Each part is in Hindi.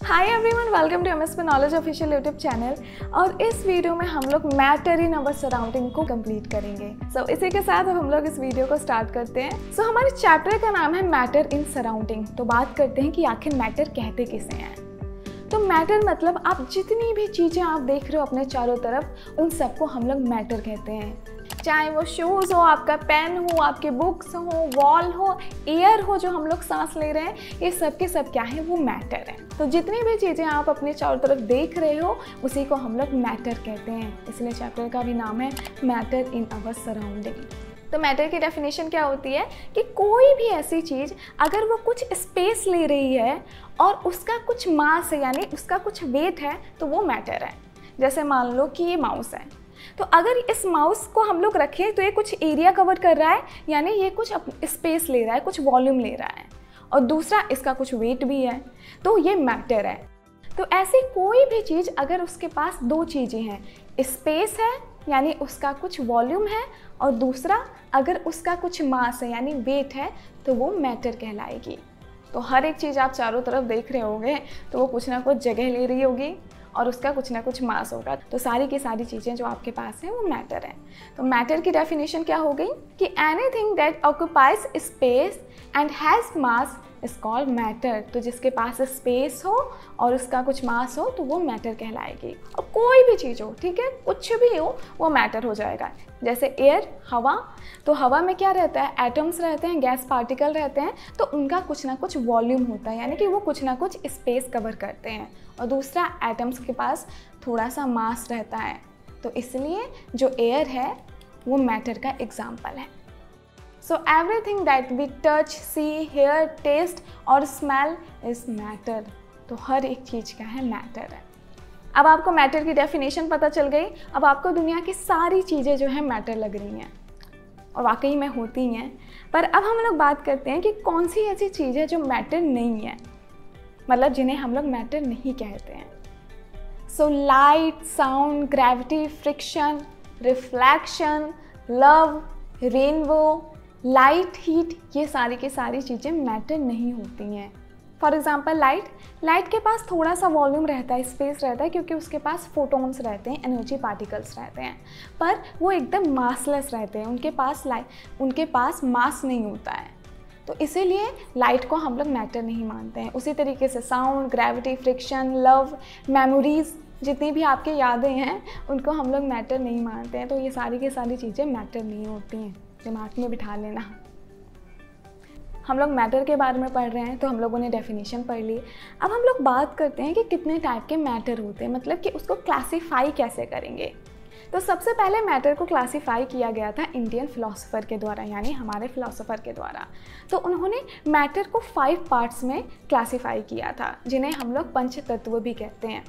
Hi everyone, welcome to MSP knowledge official YouTube channel. और इस वीडियो में हम लोग मैटर इन अवर सराउंडिंग को कंप्लीट करेंगे। इसी के साथ हम लोग इस वीडियो को स्टार्ट करते हैं। हमारे चैप्टर का नाम है मैटर इन सराउंडिंग। तो बात करते हैं कि आखिर मैटर कहते किसे हैं। तो मैटर मतलब आप जितनी भी चीज़ें आप देख रहे हो अपने चारों तरफ, उन सबको हम लोग मैटर कहते हैं। चाहे वो शूज़ हो, आपका पेन हो, आपके बुक्स हो, वॉल हो, एयर हो जो हम लोग सांस ले रहे हैं, ये सब के सब क्या है, वो मैटर है। तो जितनी भी चीज़ें आप अपने चारों तरफ देख रहे हो उसी को हम लोग मैटर कहते हैं। इसलिए चैप्टर का भी नाम है मैटर इन अवर सराउंडिंग। तो मैटर की डेफिनेशन क्या होती है कि कोई भी ऐसी चीज़ अगर वो कुछ स्पेस ले रही है और उसका कुछ मास है, यानी उसका कुछ वेट है, तो वो मैटर है। जैसे मान लो कि ये माउस है, तो अगर इस माउस को हम लोग रखें तो ये कुछ एरिया कवर कर रहा है, यानी ये कुछ स्पेस ले रहा है, कुछ वॉल्यूम ले रहा है, और दूसरा इसका कुछ वेट भी है, तो ये मैटर है। तो ऐसी कोई भी चीज़ अगर उसके पास दो चीज़ें हैं, स्पेस है यानी उसका कुछ वॉल्यूम है, और दूसरा अगर उसका कुछ मास है यानी वेट है, तो वो मैटर कहलाएगी। तो हर एक चीज़ आप चारों तरफ देख रहे होंगे तो वो कुछ ना कुछ जगह ले रही होगी और उसका कुछ ना कुछ मास होगा। तो सारी की सारी चीज़ें जो आपके पास हैं वो मैटर है। तो मैटर की डेफिनेशन क्या हो गई कि anything that occupies space and has mass is called matter. तो जिसके पास स्पेस हो और उसका कुछ मास हो तो वो मैटर कहलाएगी। और कोई भी चीज़ हो, ठीक है, कुछ भी हो, वो मैटर हो जाएगा। जैसे एयर, हवा, तो हवा में क्या रहता है, एटम्स रहते हैं, गैस पार्टिकल रहते हैं, तो उनका कुछ ना कुछ वॉल्यूम होता है, यानी कि वो कुछ ना कुछ स्पेस कवर करते हैं। और दूसरा, एटम्स के पास थोड़ा सा मास रहता है, तो इसलिए जो एयर है वो मैटर का एग्जाम्पल है। So everything that we touch, see, hear, taste और smell is matter। तो हर एक चीज़ का है मैटर है। अब आपको मैटर की डेफिनेशन पता चल गई। अब आपको दुनिया की सारी चीज़ें जो है मैटर लग रही हैं, और वाकई में होती हैं। पर अब हम लोग बात करते हैं कि कौन सी ऐसी चीज़ है जो मैटर नहीं है, मतलब जिन्हें हम लोग मैटर नहीं कहते हैं। So light, sound, gravity, friction, reflection, love, rainbow, light, heat, ये सारी की सारी चीज़ें मैटर नहीं होती हैं। फॉर एग्जाम्पल लाइट के पास थोड़ा सा वॉल्यूम रहता है, स्पेस रहता है, क्योंकि उसके पास फोटॉन्स रहते हैं, एनर्जी पार्टिकल्स रहते हैं, पर वो एकदम मासलेस रहते हैं, उनके पास मास नहीं होता है। तो इसीलिए लाइट को हम लोग मैटर नहीं मानते हैं। उसी तरीके से sound, gravity, friction, love, memories, जितनी भी आपकी यादें हैं उनको हम लोग मैटर नहीं मानते हैं। तो ये सारी की सारी चीज़ें मैटर नहीं होती हैं, दिमाग में बिठा लेना। हम लोग मैटर के बारे में पढ़ रहे हैं, तो हम लोगों ने डेफिनेशन पढ़ ली। अब हम लोग बात करते हैं कि कितने टाइप के मैटर होते हैं, मतलब कि उसको क्लासीफाई कैसे करेंगे। तो सबसे पहले मैटर को क्लासीफाई किया गया था इंडियन फिलोसोफर के द्वारा, यानी हमारे फिलोसोफर के द्वारा। तो उन्होंने मैटर को 5 पार्ट्स में क्लासीफाई किया था, जिन्हें हम लोग पंचतत्व भी कहते हैं।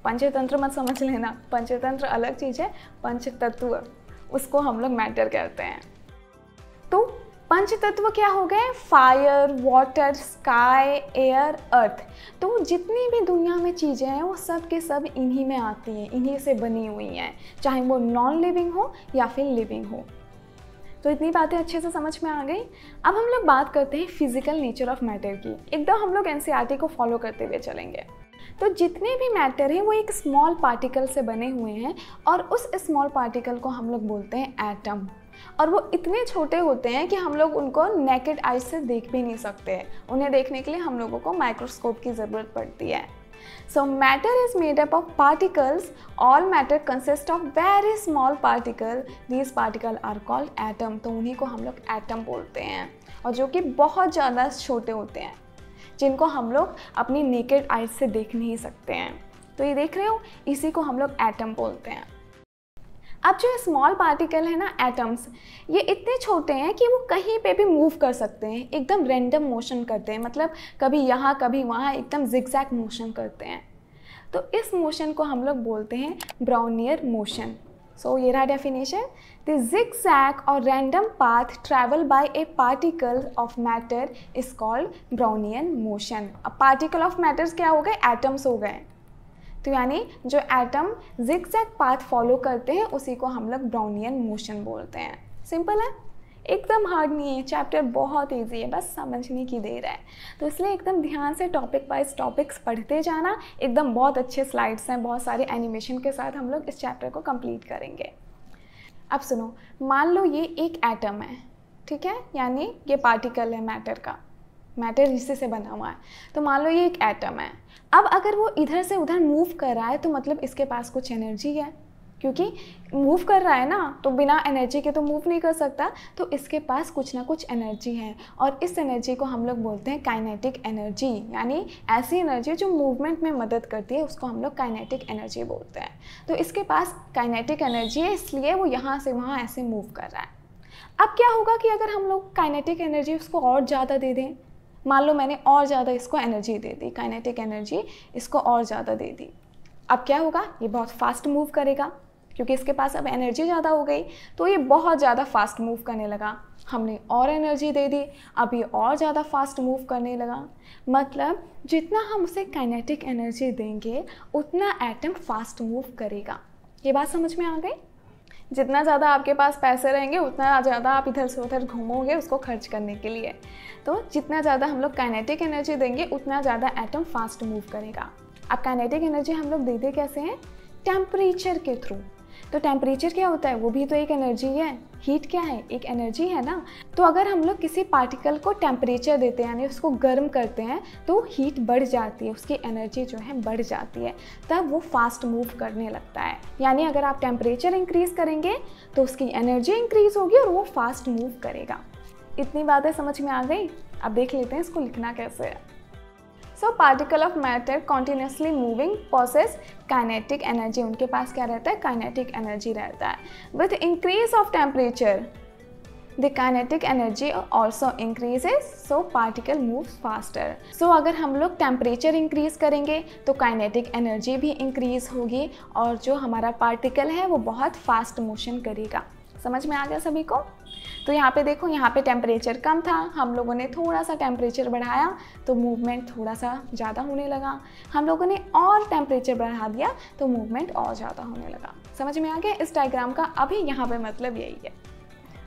पंचतंत्र मत समझ लेना, पंचतंत्र अलग चीज़ है, पंचतत्व उसको हम लोग मैटर कहते हैं। तो पंचतत्व क्या हो गए, फायर, वाटर, स्काई, एयर, अर्थ। तो जितनी भी दुनिया में चीज़ें हैं वो सब के सब इन्हीं में आती हैं, इन्हीं से बनी हुई हैं, चाहे वो नॉन लिविंग हो या फिर लिविंग हो। तो इतनी बातें अच्छे से समझ में आ गई। अब हम लोग बात करते हैं फिजिकल नेचर ऑफ मैटर की। एकदम हम लोग एनसीईआरटी को फॉलो करते हुए चलेंगे। तो जितने भी मैटर हैं वो एक स्मॉल पार्टिकल से बने हुए हैं, और उस स्मॉल पार्टिकल को हम लोग बोलते हैं एटम। और वो इतने छोटे होते हैं कि हम लोग उनको नेकेड आई से देख भी नहीं सकते। उन्हें देखने के लिए हम लोगों को माइक्रोस्कोप की ज़रूरत पड़ती है। So matter is made up of particles. All matter consist of very small particle. These particle are called atom. तो उन्हीं को हम लोग एटम बोलते हैं, और जो कि बहुत ज़्यादा छोटे होते हैं, जिनको हम लोग अपनी नेकेड आई से देख नहीं सकते हैं। तो ये देख रहे हो, इसी को हम लोग एटम बोलते हैं। अब जो स्मॉल पार्टिकल है ना, एटम्स, ये इतने छोटे हैं कि वो कहीं पे भी मूव कर सकते हैं, एकदम रैंडम मोशन करते हैं, मतलब कभी यहाँ कभी वहाँ, एकदम जिगजैग मोशन करते हैं। तो इस मोशन को हम लोग बोलते हैं ब्राउनियर मोशन। सो ये रहा डेफिनेशन। द जिगजैग और random path travel by A particle of matter is called Brownian motion. अब पार्टिकल ऑफ मैटर्स क्या हो गए, एटम्स हो गए। तो यानी जो एटम जिगजैग पाथ फॉलो करते हैं उसी को हम लोग ब्राउनियन मोशन बोलते हैं। सिंपल है, एकदम हार्ड नहीं है, चैप्टर बहुत इजी है, बस समझने की देर है। तो इसलिए एकदम ध्यान से टॉपिक वाइज टॉपिक्स पढ़ते जाना। एकदम बहुत अच्छे स्लाइड्स हैं, बहुत सारे एनिमेशन के साथ हम लोग इस चैप्टर को कंप्लीट करेंगे। अब सुनो, मान लो ये एक एटम है, ठीक है, यानी ये पार्टिकल है मैटर का, मैटर इसी से बना हुआ है। तो मान लो ये एक एटम है। अब अगर वो इधर से उधर मूव कर रहा है तो मतलब इसके पास कुछ एनर्जी है, क्योंकि मूव कर रहा है ना, तो बिना एनर्जी के तो मूव नहीं कर सकता। तो इसके पास कुछ ना कुछ एनर्जी है, और इस एनर्जी को हम लोग बोलते हैं काइनेटिक एनर्जी, यानी ऐसी एनर्जी जो मूवमेंट में मदद करती है, उसको हम लोग काइनेटिक एनर्जी बोलते हैं। तो इसके पास काइनेटिक एनर्जी है, इसलिए वो यहाँ से वहाँ ऐसे मूव कर रहा है। अब क्या होगा कि अगर हम लोग काइनेटिक एनर्जी उसको और ज़्यादा दे दें, मान लो मैंने और ज़्यादा इसको एनर्जी दे दी, काइनेटिक एनर्जी इसको और ज़्यादा दे दी, अब क्या होगा, ये बहुत फास्ट मूव करेगा, क्योंकि इसके पास अब एनर्जी ज़्यादा हो गई, तो ये बहुत ज़्यादा फास्ट मूव करने लगा। हमने और एनर्जी दे दी, अब ये और ज़्यादा फास्ट मूव करने लगा। मतलब जितना हम उसे काइनेटिक एनर्जी देंगे उतना एटम फास्ट मूव करेगा। ये बात समझ में आ गई? जितना ज़्यादा आपके पास पैसे रहेंगे उतना ज़्यादा आप इधर से उधर घूमोगे उसको खर्च करने के लिए। तो जितना ज़्यादा हम लोग काइनेटिक एनर्जी देंगे उतना ज़्यादा एटम फास्ट मूव करेगा। अब काइनेटिक एनर्जी हम लोग देते कैसे हैं? टेम्परेचर के थ्रू। तो टेम्परेचर क्या होता है? वो भी तो एक एनर्जी है। हीट क्या है? एक एनर्जी है ना। तो अगर हम लोग किसी पार्टिकल को टेम्परेचर देते हैं, यानी उसको गर्म करते हैं, तो हीट बढ़ जाती है, उसकी एनर्जी जो है बढ़ जाती है, तब वो फास्ट मूव करने लगता है। यानी अगर आप टेम्परेचर इंक्रीज़ करेंगे तो उसकी एनर्जी इंक्रीज़ होगी और वो फास्ट मूव करेगा। इतनी बातें समझ में आ गई? अब देख लेते हैं इसको लिखना कैसे है। So particle of matter continuously moving possess kinetic energy. उनके पास क्या रहता है? काइनेटिक एनर्जी रहता है। With increase of temperature the kinetic energy also increases, so particle moves faster. So अगर हम लोग टेम्परेचर इंक्रीज करेंगे तो काइनेटिक एनर्जी भी इंक्रीज होगी और जो हमारा पार्टिकल है वो बहुत फास्ट मोशन करेगा। समझ में आ गया सभी को? तो यहाँ पे देखो, यहाँ पे टेम्परेचर कम था, हम लोगों ने थोड़ा सा टेम्परेचर बढ़ाया तो मूवमेंट थोड़ा सा ज़्यादा होने लगा। हम लोगों ने और टेम्परेचर बढ़ा दिया तो मूवमेंट और ज़्यादा होने लगा। समझ में आ गया इस डायग्राम का? अभी यहाँ पे मतलब यही है।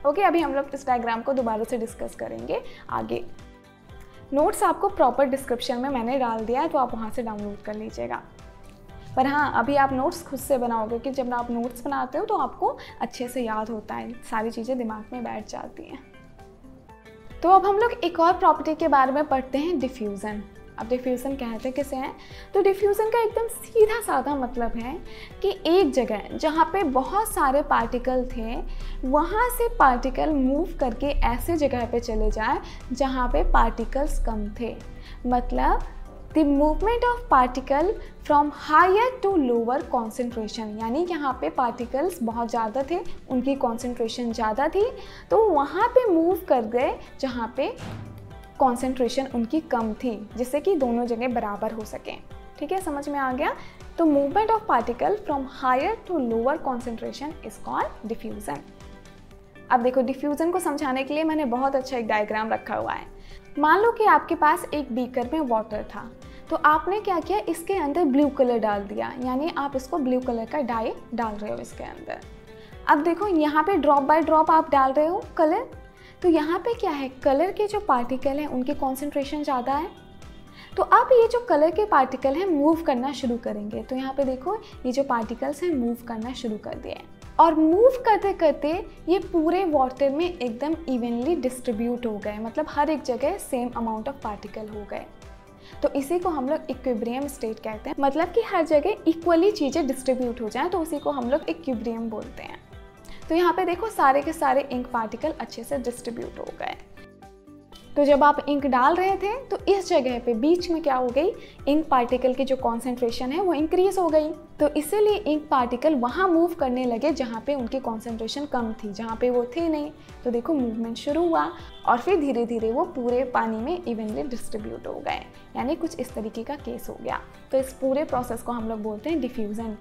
ओके, अभी हम लोग इस डायग्राम को दोबारा से डिस्कस करेंगे आगे। नोट्स आपको प्रॉपर डिस्क्रिप्शन में मैंने डाल दिया है, तो आप वहाँ से डाउनलोड कर लीजिएगा। पर हाँ, अभी आप नोट्स खुद से बनाओगे कि जब आप नोट्स बनाते हो तो आपको अच्छे से याद होता है, सारी चीज़ें दिमाग में बैठ जाती हैं। तो अब हम लोग एक और प्रॉपर्टी के बारे में पढ़ते हैं, डिफ्यूज़न। अब डिफ्यूज़न कहते किसे हैं? तो डिफ्यूज़न का एकदम सीधा साधा मतलब है कि एक जगह जहाँ पे बहुत सारे पार्टिकल थे, वहाँ से पार्टिकल मूव करके ऐसे जगह पे चले जाए जहाँ पे पार्टिकल्स कम थे। मतलब the movement of particle from higher to lower concentration, यानी यहाँ पे पार्टिकल्स बहुत ज़्यादा थे, उनकी कॉन्सेंट्रेशन ज़्यादा थी, तो वहाँ पे मूव कर गए जहाँ पे कॉन्सेंट्रेशन उनकी कम थी, जिससे कि दोनों जगह बराबर हो सकें। ठीक है, समझ में आ गया? तो movement of particle from higher to lower concentration is called diffusion. अब देखो, डिफ्यूज़न को समझाने के लिए मैंने बहुत अच्छा एक डायग्राम रखा हुआ है। मान लो कि आपके पास एक बीकर में वाटर था, तो आपने क्या किया, इसके अंदर ब्लू कलर डाल दिया, यानी आप इसको ब्लू कलर का डाई डाल रहे हो इसके अंदर। अब देखो, यहाँ पे ड्रॉप बाय ड्रॉप आप डाल रहे हो कलर, तो यहाँ पे क्या है, कलर के जो पार्टिकल हैं उनकी कॉन्सेंट्रेशन ज़्यादा है। तो अब ये जो कलर के पार्टिकल हैं मूव करना शुरू करेंगे। तो यहाँ पे देखो, ये जो पार्टिकल्स हैं मूव करना शुरू कर दिए, और मूव करते करते ये पूरे वाटर में एकदम इवनली डिस्ट्रीब्यूट हो गए, मतलब हर एक जगह सेम अमाउंट ऑफ पार्टिकल हो गए। तो इसी को हम लोग इक्विलिब्रियम स्टेट कहते हैं, मतलब कि हर जगह इक्वली चीज़ें डिस्ट्रीब्यूट हो जाएं, तो उसी को हम लोग इक्विलिब्रियम बोलते हैं। तो यहाँ पे देखो, सारे के सारे इंक पार्टिकल अच्छे से डिस्ट्रीब्यूट हो गए। तो जब आप इंक डाल रहे थे तो इस जगह पे बीच में क्या हो गई, इंक पार्टिकल की जो कॉन्सेंट्रेशन है वो इंक्रीज हो गई। तो इसीलिए इंक पार्टिकल वहाँ मूव करने लगे जहाँ पे उनकी कॉन्सेंट्रेशन कम थी, जहाँ पे वो थे नहीं। तो देखो, मूवमेंट शुरू हुआ और फिर धीरे धीरे वो पूरे पानी में इवनली डिस्ट्रीब्यूट हो गए, यानी कुछ इस तरीके का केस हो गया। तो इस पूरे प्रोसेस को हम लोग बोलते हैं डिफ्यूज़न।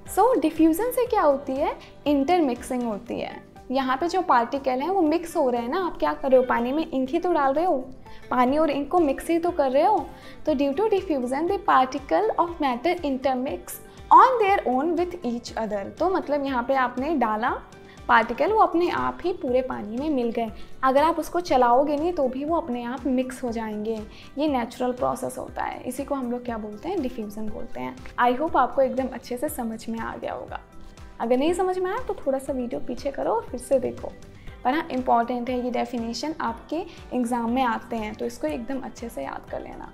सो डिफ्यूज़न से क्या होती है, इंटरमिक्सिंग होती है। यहाँ पे जो पार्टिकल हैं वो मिक्स हो रहे हैं ना, आप क्या कर रहे हो, पानी में इंक ही तो डाल रहे हो, पानी और इंक को मिक्स ही तो कर रहे हो। तो due to diffusion the particle of matter intermix on their own with each other. तो मतलब यहाँ पे आपने डाला पार्टिकल वो अपने आप ही पूरे पानी में मिल गए। अगर आप उसको चलाओगे नहीं तो भी वो अपने आप मिक्स हो जाएंगे। ये नेचुरल प्रोसेस होता है, इसी को हम लोग क्या बोलते हैं, डिफ्यूज़न बोलते हैं। आई होप आपको एकदम अच्छे से समझ में आ गया होगा। अगर नहीं समझ में आया तो थोड़ा सा वीडियो पीछे करो और फिर से देखो। पर हाँ, इम्पॉर्टेंट है, ये डेफिनेशन आपके एग्ज़ाम में आते हैं तो इसको एकदम अच्छे से याद कर लेना।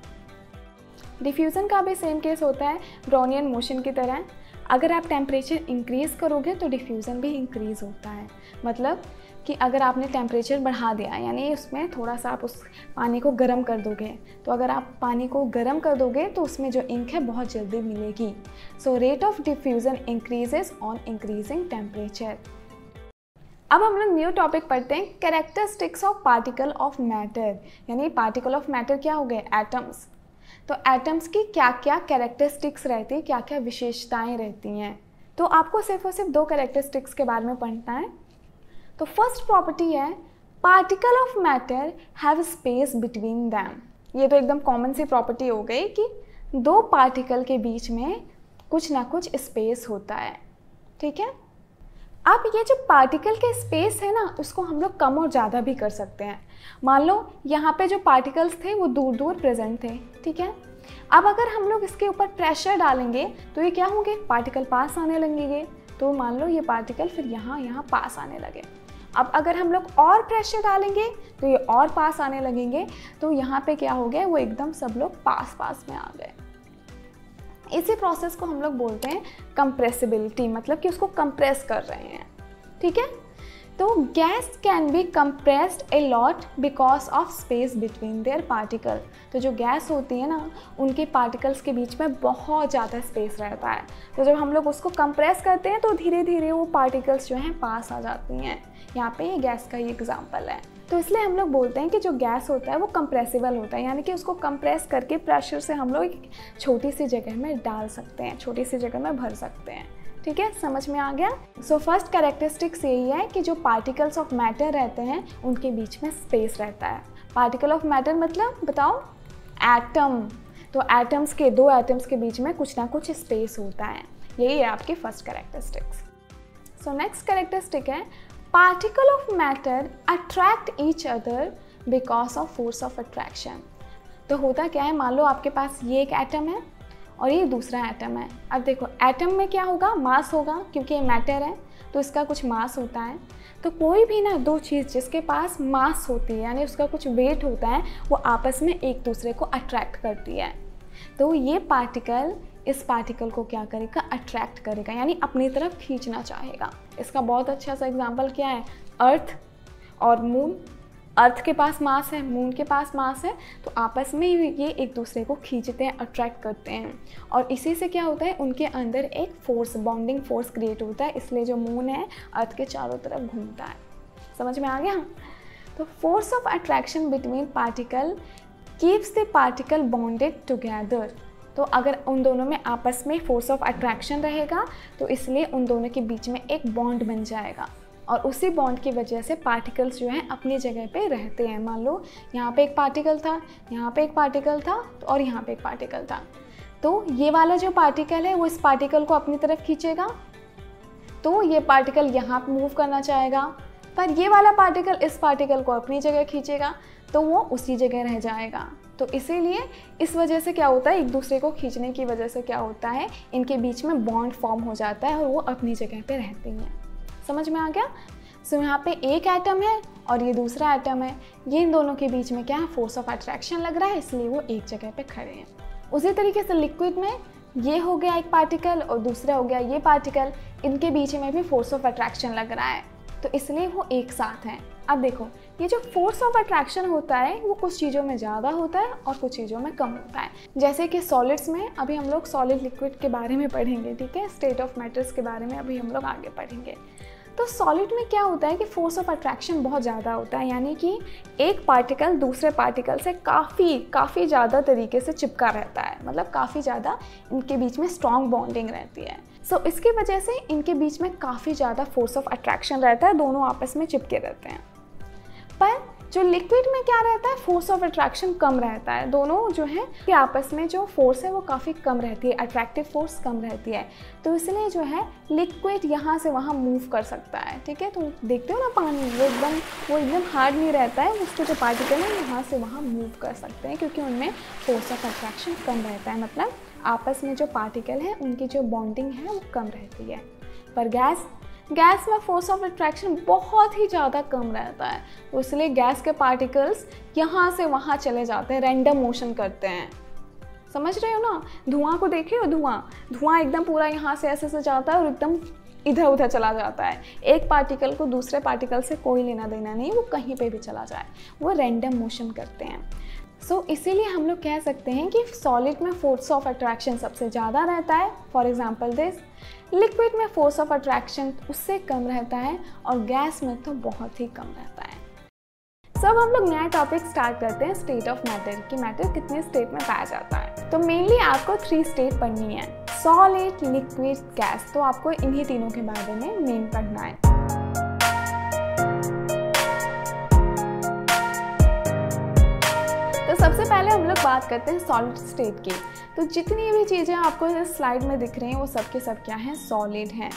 डिफ्यूज़न का भी सेम केस होता है ब्राउनियन मोशन की तरह। अगर आप टेम्परेचर इंक्रीज़ करोगे तो डिफ्यूज़न भी इंक्रीज़ होता है। मतलब कि अगर आपने टेम्परेचर बढ़ा दिया, यानी उसमें थोड़ा सा आप उस पानी को गर्म कर दोगे, तो अगर आप पानी को गर्म कर दोगे तो उसमें जो इंक है बहुत जल्दी मिलेगी। So rate of diffusion increases on increasing temperature. अब हम लोग न्यू टॉपिक पढ़ते हैं, characteristics of particle of matter. यानी पार्टिकल ऑफ मैटर क्या हो गए, एटम्स। तो एटम्स की क्या क्या कैरेक्टरिस्टिक्स रहती हैं, क्या क्या विशेषताएं रहती हैं। तो आपको सिर्फ और सिर्फ 2 कैरेक्टरिस्टिक्स के बारे में पढ़ना है। तो फर्स्ट प्रॉपर्टी है, particle of matter have space between them. ये तो एकदम कॉमन सी प्रॉपर्टी हो गई कि 2 पार्टिकल के बीच में कुछ ना कुछ स्पेस होता है। ठीक है। अब ये जो पार्टिकल के स्पेस है ना, उसको हम लोग कम और ज़्यादा भी कर सकते हैं। मान लो यहाँ पे जो पार्टिकल्स थे वो दूर दूर प्रेजेंट थे। ठीक है। अब अगर हम लोग इसके ऊपर प्रेशर डालेंगे तो ये क्या होंगे, पार्टिकल पास आने लगेंगे। तो मान लो ये पार्टिकल फिर यहाँ पास आने लगे। अब अगर हम लोग और प्रेशर डालेंगे तो ये और पास आने लगेंगे। तो यहाँ पे क्या हो गया, वो एकदम सब लोग पास पास में आ गए। इसी प्रोसेस को हम लोग बोलते हैं कंप्रेसिबिलिटी, मतलब कि उसको कंप्रेस कर रहे हैं। ठीक है। तो gas can be compressed a lot because of space between their particle. तो जो गैस होती है ना, उनके पार्टिकल्स के बीच में बहुत ज़्यादा स्पेस रहता है। तो जब हम लोग उसको कंप्रेस करते हैं तो धीरे धीरे वो पार्टिकल्स जो हैं पास आ जाती हैं। यहाँ पे ये गैस का ही एग्जाम्पल है। तो इसलिए हम लोग बोलते हैं कि जो गैस होता है वो कंप्रेसिबल होता है, यानी कि उसको कंप्रेस करके प्रेशर से हम लोग एक छोटी सी जगह में डाल सकते हैं, छोटी सी जगह में भर सकते हैं। ठीक है, समझ में आ गया। सो फर्स्ट कैरेक्टरिस्टिक्स यही है कि जो पार्टिकल्स ऑफ मैटर रहते हैं उनके बीच में स्पेस रहता है। पार्टिकल ऑफ मैटर मतलब बताओ, एटम। तो एटम्स के 2 एटम्स के बीच में कुछ ना कुछ स्पेस होता है। यही है आपकी first characteristics. So next characteristic है, particle of matter attract each other because of force of attraction. तो होता क्या है, मान लो आपके पास ये एक एटम है और ये दूसरा एटम है। अब देखो एटम में क्या होगा, मास होगा, क्योंकि ये मैटर है तो इसका कुछ मास होता है। तो कोई भी ना 2 चीज़ जिसके पास मास होती है, यानी उसका कुछ वेट होता है, वो आपस में एक दूसरे को अट्रैक्ट करती है। तो ये पार्टिकल इस पार्टिकल को क्या करेगा, अट्रैक्ट करेगा, यानी अपनी तरफ खींचना चाहेगा। इसका बहुत अच्छा सा एग्जाम्पल क्या है, अर्थ और मून। अर्थ के पास मास है, मून के पास मास है, तो आपस में ये एक दूसरे को खींचते हैं, अट्रैक्ट करते हैं। और इसी से क्या होता है, उनके अंदर एक फोर्स, बॉन्डिंग फोर्स क्रिएट होता है। इसलिए जो मून है अर्थ के चारों तरफ घूमता है। समझ में आ गया। तो force of attraction between particle keeps the particle bonded together. तो अगर उन दोनों में आपस में फोर्स ऑफ अट्रैक्शन रहेगा तो इसलिए उन दोनों के बीच में एक बॉन्ड बन जाएगा, और उसी बॉन्ड की वजह से पार्टिकल्स जो हैं अपनी जगह पे रहते हैं। मान लो यहाँ पे एक पार्टिकल था, यहाँ पे एक पार्टिकल था और यहाँ पे एक पार्टिकल था। तो ये वाला जो पार्टिकल है वो इस पार्टिकल को अपनी तरफ खींचेगा, तो ये पार्टिकल यहाँ मूव करना चाहेगा, पर ये वाला पार्टिकल इस पार्टिकल को अपनी जगह खींचेगा, तो वो उसी जगह रह जाएगा। तो इसीलिए इस वजह से क्या होता है, एक दूसरे को खींचने की वजह से क्या होता है, इनके बीच में बॉन्ड फॉर्म हो जाता है और वो अपनी जगह पे रहती हैं। समझ में आ गया। सो यहाँ पे एक एटम है और ये दूसरा एटम है, ये इन दोनों के बीच में क्या है, फोर्स ऑफ अट्रैक्शन लग रहा है, इसलिए वो एक जगह पे खड़े हैं। उसी तरीके से लिक्विड में ये हो गया एक पार्टिकल और दूसरा हो गया ये पार्टिकल, इनके बीच में भी फोर्स ऑफ अट्रैक्शन लग रहा है, तो इसलिए वो एक साथ हैं। अब देखो ये जो फोर्स ऑफ अट्रैक्शन होता है वो कुछ चीज़ों में ज़्यादा होता है और कुछ चीज़ों में कम होता है। जैसे कि सॉलिड्स में अभी हम लोग सॉलिड लिक्विड के बारे में पढ़ेंगे, ठीक है, स्टेट ऑफ मैटर्स के बारे में अभी हम लोग आगे पढ़ेंगे। तो सॉलिड में क्या होता है कि फोर्स ऑफ अट्रैक्शन बहुत ज़्यादा होता है, यानी कि एक पार्टिकल दूसरे पार्टिकल से काफ़ी ज़्यादा तरीके से चिपका रहता है, मतलब काफ़ी ज़्यादा इनके बीच में स्ट्रॉन्ग बॉन्डिंग रहती है। सो इसकी वजह से इनके बीच में काफ़ी ज़्यादा फोर्स ऑफ अट्रैक्शन रहता है, दोनों आपस में चिपके रहते हैं। पर जो लिक्विड में क्या रहता है, फोर्स ऑफ अट्रैक्शन कम रहता है। दोनों जो है कि आपस में जो फोर्स है वो काफ़ी कम रहती है, अट्रैक्टिव फोर्स कम रहती है, तो इसलिए जो है लिक्विड यहाँ से वहाँ मूव कर सकता है। ठीक है, तो देखते हो ना पानी वो एकदम हार्ड नहीं रहता है, उसके जो पार्टिकल है यहाँ से वहाँ मूव कर सकते हैं क्योंकि उनमें फोर्स ऑफ अट्रैक्शन कम रहता है, मतलब आपस में जो पार्टिकल है उनकी जो बॉन्डिंग है वो कम रहती है। पर गैस में फोर्स ऑफ अट्रैक्शन बहुत ही ज़्यादा कम रहता है, तो इसलिए गैस के पार्टिकल्स यहाँ से वहाँ चले जाते हैं, रैंडम मोशन करते हैं। समझ रहे हो ना, धुआं को देखिए, धुआं एकदम पूरा यहाँ से ऐसे जाता है और एकदम इधर उधर चला जाता है। एक पार्टिकल को दूसरे पार्टिकल से कोई लेना देना नहीं, वो कहीं पे भी चला जाए, वो रैंडम मोशन करते हैं। सो इसीलिए हम लोग कह सकते हैं कि सॉलिड में फोर्स ऑफ अट्रैक्शन सबसे ज़्यादा रहता है। फॉर एग्जांपल दिस, लिक्विड में फोर्स ऑफ अट्रैक्शन उससे कम रहता है और गैस में तो बहुत ही कम रहता है। सब हम लोग नया टॉपिक स्टार्ट करते हैं, स्टेट ऑफ मैटर, कि मैटर कितने स्टेट में पाया जाता है। तो मेनली आपको 3 स्टेट पढ़नी है, सॉलिड, लिक्विड, गैस। तो आपको इन्हीं तीनों के बारे में मेन पढ़ना है। तो सबसे पहले हम लोग बात करते हैं सॉलिड स्टेट की। तो जितनी भी चीज़ें आपको इस स्लाइड में दिख रही हैं वो सब के सब क्या हैं, सॉलिड हैं।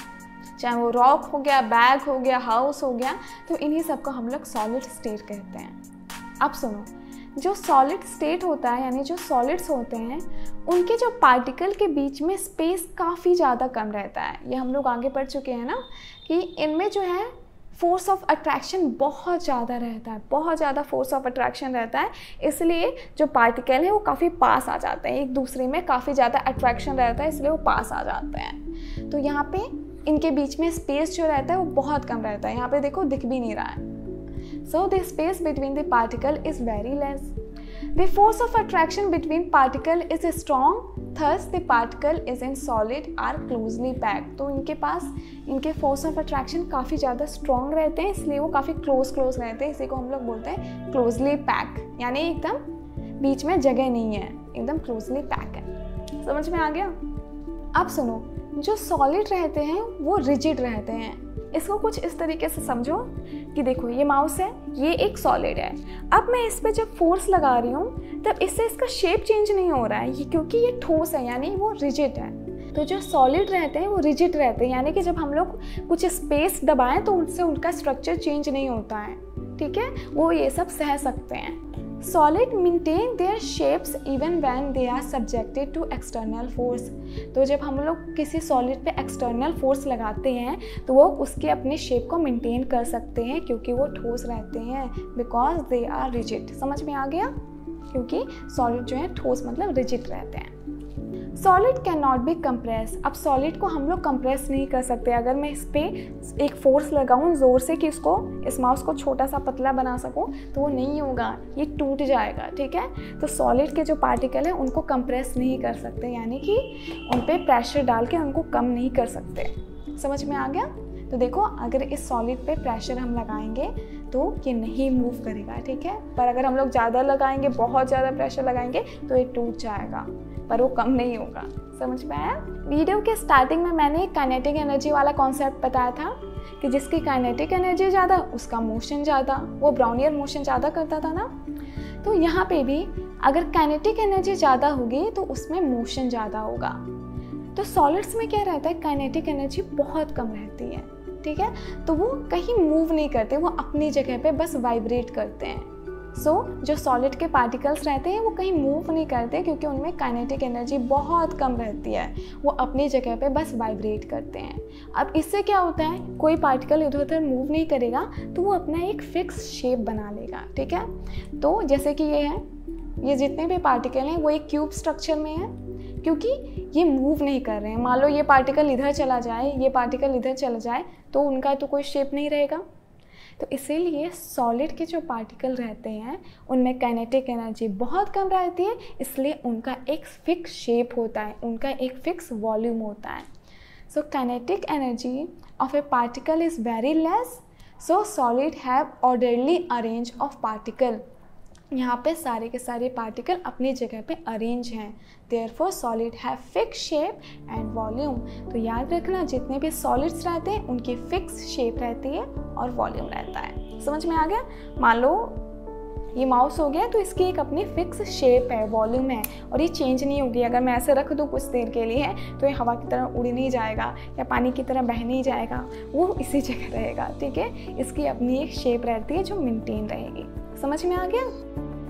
चाहे वो रॉक हो गया, बैग हो गया, हाउस हो गया, तो इन्हीं सब को हम लोग सॉलिड स्टेट कहते हैं। अब सुनो, जो सॉलिड स्टेट होता है यानी जो सॉलिड्स होते हैं उनके जो पार्टिकल के बीच में स्पेस काफ़ी ज़्यादा कम रहता है। ये हम लोग आगे पढ़ चुके हैं ना कि इनमें जो है फोर्स ऑफ अट्रैक्शन बहुत ज़्यादा रहता है, बहुत ज़्यादा फोर्स ऑफ अट्रैक्शन रहता है, इसलिए जो पार्टिकल है वो काफ़ी पास आ जाते हैं, एक दूसरे में काफ़ी ज़्यादा अट्रैक्शन रहता है, इसलिए वो पास आ जाते हैं। तो यहाँ पे इनके बीच में स्पेस जो रहता है वो बहुत कम रहता है। यहाँ पे देखो दिख भी नहीं रहा है। So the space between the particle is very less. The force of attraction between particle is strong, thus the particle is in solid are closely packed. तो इनके पास इनके force of attraction काफ़ी ज़्यादा strong रहते हैं, इसलिए वो काफ़ी close रहते हैं। इसी को हम लोग बोलते हैं closely packed, यानी एकदम बीच में जगह नहीं है, एकदम closely packed है। समझ में आ गया? अब सुनो, जो सॉलिड रहते हैं वो रिजिड रहते हैं। इसको कुछ इस तरीके से समझो कि देखो ये माउस है, ये एक सॉलिड है। अब मैं इस पे जब फोर्स लगा रही हूँ तब इससे इसका शेप चेंज नहीं हो रहा है, ये क्योंकि ये ठोस है यानी वो रिजिड है। तो जो सॉलिड रहते हैं वो रिजिड रहते हैं, यानी कि जब हम लोग कुछ स्पेस दबाएं तो उनसे उनका स्ट्रक्चर चेंज नहीं होता है। ठीक है, वो ये सब सह सकते हैं। Solid maintain their shapes even when they are subjected to external force. तो जब हम लोग किसी सॉलिड पे एक्सटर्नल फोर्स लगाते हैं तो वो उसके अपने शेप को मेंटेन कर सकते हैं क्योंकि वो ठोस रहते हैं, बिकॉज दे आर रिजिड। समझ में आ गया? क्योंकि सॉलिड जो है ठोस मतलब रिजिड रहते हैं। Solid can not be compress. अब सॉलिड को हम लोग कंप्रेस नहीं कर सकते। अगर मैं इस पर एक फोर्स लगाऊं ज़ोर से कि इसको इस माउस को छोटा सा पतला बना सकूं तो वो नहीं होगा, ये टूट जाएगा। ठीक है, तो सॉलिड के जो पार्टिकल हैं उनको कंप्रेस नहीं कर सकते, यानी कि उन पर प्रेशर डाल के उनको कम नहीं कर सकते। समझ में आ गया? तो देखो, अगर इस सॉलिड पे प्रेशर हम लगाएंगे तो ये नहीं मूव करेगा। ठीक है, पर अगर हम लोग ज़्यादा लगाएंगे, बहुत ज़्यादा प्रेशर लगाएंगे तो ये टूट जाएगा, पर वो कम नहीं होगा। समझ में आया? वीडियो के स्टार्टिंग में मैंने काइनेटिक एनर्जी वाला कॉन्सेप्ट बताया था कि जिसकी काइनेटिक एनर्जी ज़्यादा उसका मोशन ज़्यादा, वो ब्राउनियर मोशन ज़्यादा करता था ना। तो यहाँ पे भी अगर काइनेटिक एनर्जी ज़्यादा होगी तो उसमें मोशन ज़्यादा होगा। तो सॉलिड्स में क्या रहता है, काइनेटिक एनर्जी बहुत कम रहती है। ठीक है, तो वो कहीं मूव नहीं करते, वो अपनी जगह पे बस वाइब्रेट करते हैं। जो सॉलिड के पार्टिकल्स रहते हैं वो कहीं मूव नहीं करते क्योंकि उनमें काइनेटिक एनर्जी बहुत कम रहती है, वो अपनी जगह पे बस वाइब्रेट करते हैं। अब इससे क्या होता है, कोई पार्टिकल इधर उधर मूव नहीं करेगा तो वो अपना एक फिक्स शेप बना लेगा। ठीक है, तो जैसे कि ये है, ये जितने भी पार्टिकल हैं वो एक क्यूब स्ट्रक्चर में है क्योंकि ये मूव नहीं कर रहे हैं। मान लो ये पार्टिकल इधर चला जाए, ये पार्टिकल इधर चला जाए तो उनका तो कोई शेप नहीं रहेगा। तो इसीलिए सॉलिड के जो पार्टिकल रहते हैं उनमें काइनेटिक एनर्जी बहुत कम रहती है, इसलिए उनका एक फिक्स शेप होता है, उनका एक फिक्स वॉल्यूम होता है। So kinetic energy of A particle is very less, so solid have orderly arrange of particle. यहाँ पे सारे के सारे पार्टिकल अपनी जगह पे अरेंज हैं, therefore solid have fix shape and volume. तो याद रखना, जितने भी सॉलिड्स रहते हैं उनकी फिक्स शेप रहती है और वॉल्यूम रहता है। समझ में आ गया? मान लो ये माउस हो गया तो इसकी एक अपनी फिक्स शेप है, वॉल्यूम है और ये चेंज नहीं होगी। अगर मैं ऐसे रख दूँ कुछ देर के लिए तो ये हवा की तरह उड़ नहीं जाएगा या पानी की तरह बह नहीं जाएगा, वो इसी जगह रहेगा। ठीक है, इसकी अपनी एक शेप रहती है जो मेंटेन रहेगी। समझ में आ गया?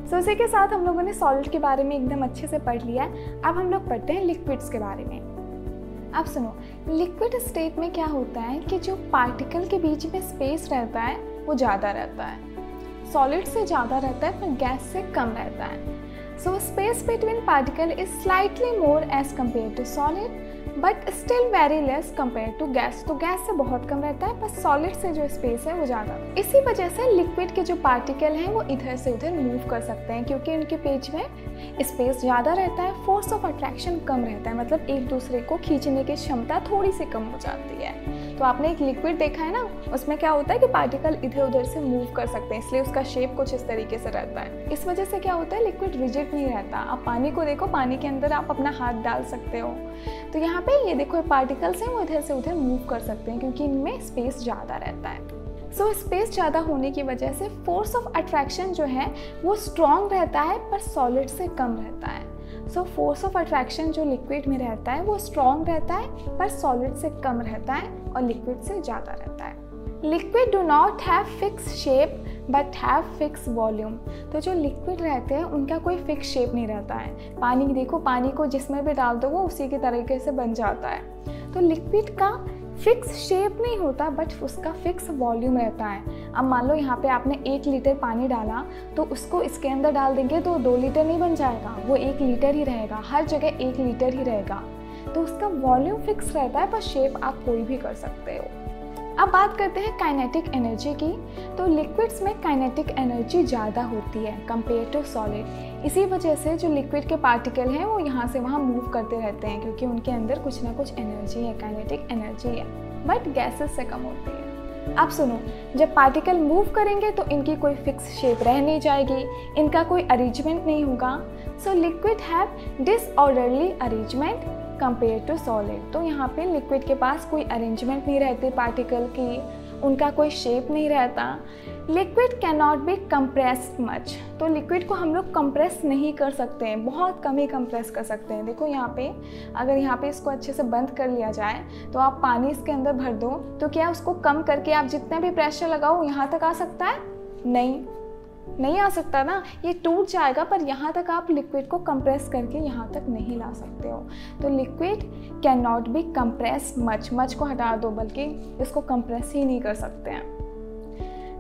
सो इसी के साथ हम लोगों ने सॉलिड के बारे में एकदम अच्छे से पढ़ लिया है। अब हम लोग पढ़ते हैं लिक्विड्स के बारे में। अब सुनो, लिक्विड स्टेट में क्या होता है कि जो पार्टिकल के बीच में स्पेस रहता है वो ज़्यादा रहता है, सॉलिड से ज़्यादा रहता है पर गैस से कम रहता है। So space between particle is slightly more as compare to solid but still very less compare to gas. तो गैस से बहुत कम रहता है, पर सॉलिड से जो स्पेस है वो ज़्यादा। इसी वजह से लिक्विड के जो पार्टिकल हैं वो इधर से उधर मूव कर सकते हैं, क्योंकि उनके पेज में स्पेस ज़्यादा रहता है, फोर्स ऑफ अट्रैक्शन कम रहता है, मतलब एक दूसरे को खींचने की क्षमता थोड़ी सी कम हो जाती है। तो आपने एक लिक्विड देखा है ना, उसमें क्या होता है कि पार्टिकल इधर उधर से मूव कर सकते हैं, इसलिए उसका शेप कुछ इस तरीके से रहता है। इस वजह से क्या होता है, लिक्विड रिजिड नहीं रहता। आप पानी को देखो, पानी के अंदर आप अपना हाथ डाल सकते हो, तो यहाँ पे ये देखो पार्टिकल्स हैं वो इधर से उधर मूव कर सकते हैं क्योंकि इनमें स्पेस ज़्यादा रहता है। सो स्पेस ज़्यादा होने की वजह से फोर्स ऑफ अट्रैक्शन जो है वो स्ट्रॉन्ग रहता है पर सॉलिड से कम रहता है। सो फोर्स ऑफ अट्रैक्शन जो लिक्विड में रहता है वो स्ट्रॉन्ग रहता है पर सॉलिड से कम रहता है और लिक्विड से ज़्यादा रहता है। Liquid do not have fix shape but have fix volume. तो जो लिक्विड रहते हैं उनका कोई फिक्स शेप नहीं रहता है। पानी देखो, पानी को जिसमें भी डाल दो वो उसी के तरीके से बन जाता है। तो लिक्विड का फिक्स शेप नहीं होता बट उसका फिक्स वॉल्यूम रहता है। अब मान लो यहाँ पे आपने 1 लीटर पानी डाला तो उसको इसके अंदर डाल देंगे तो 2 लीटर नहीं बन जाएगा, वो 1 लीटर ही रहेगा, हर जगह 1 लीटर ही रहेगा। तो उसका वॉल्यूम फिक्स रहता है पर शेप आप कोई भी कर सकते हो। अब बात करते हैं काइनेटिक एनर्जी की। तो लिक्विड्स में काइनेटिक एनर्जी ज़्यादा होती है कंपेयर टू सॉलिड। इसी वजह से जो लिक्विड के पार्टिकल हैं वो यहाँ से वहाँ मूव करते रहते हैं, क्योंकि उनके अंदर कुछ ना कुछ एनर्जी है, काइनेटिक एनर्जी है, बट गैसेस से कम होती है। अब सुनो, जब पार्टिकल मूव करेंगे तो इनकी कोई फिक्स शेप रह नहीं जाएगी, इनका कोई अरेंजमेंट नहीं होगा। So liquid have disorderly arrangement compare to solid. तो यहाँ पे लिक्विड के पास कोई अरेंजमेंट नहीं रहती पार्टिकल की, उनका कोई शेप नहीं रहता। Liquid can not be compressed much. तो लिक्विड को हम लोग कंप्रेस नहीं कर सकते हैं, बहुत कम ही कंप्रेस कर सकते हैं। देखो यहाँ पे, अगर यहाँ पे इसको अच्छे से बंद कर लिया जाए तो आप पानी इसके अंदर भर दो तो क्या उसको कम करके आप जितना भी प्रेशर लगाओ यहाँ तक आ सकता है? नहीं आ सकता ना, ये टूट जाएगा। पर यहाँ तक आप लिक्विड को कंप्रेस करके यहाँ तक नहीं ला सकते हो। तो liquid can not be compress much को हटा दो, बल्कि इसको कंप्रेस ही नहीं कर सकते हैं।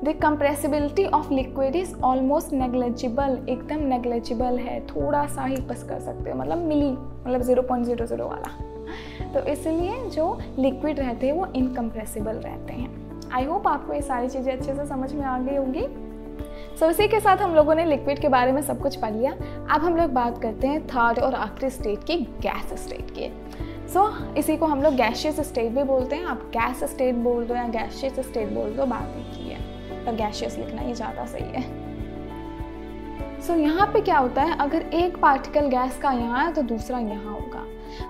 The compressibility of liquid is almost negligible. एकदम नेग्लेजिबल है, थोड़ा सा ही बस कर सकते हो, मतलब 0.00 वाला। तो इसलिए जो लिक्विड रहते हैं वो इनकम्प्रेसिबल रहते हैं। आई होप आपको ये सारी चीज़ें अच्छे से समझ में आ गई होंगी। सो इसी के साथ हम लोगों ने लिक्विड के बारे में सब कुछ पढ़ लिया। अब हम लोग बात करते हैं थर्ड और आखिरी स्टेट की, गैस स्टेट की। सो इसी को हम लोग गैसियस स्टेट भी बोलते हैं। आप गैस स्टेट बोल दो या गैसियस स्टेट बोल दो, बात एक ही है, पर गैसियस लिखना ही ज़्यादा सही है। सो यहाँ पे क्या होता है, अगर एक पार्टिकल गैस का यहाँ है तो दूसरा यहाँ होगा,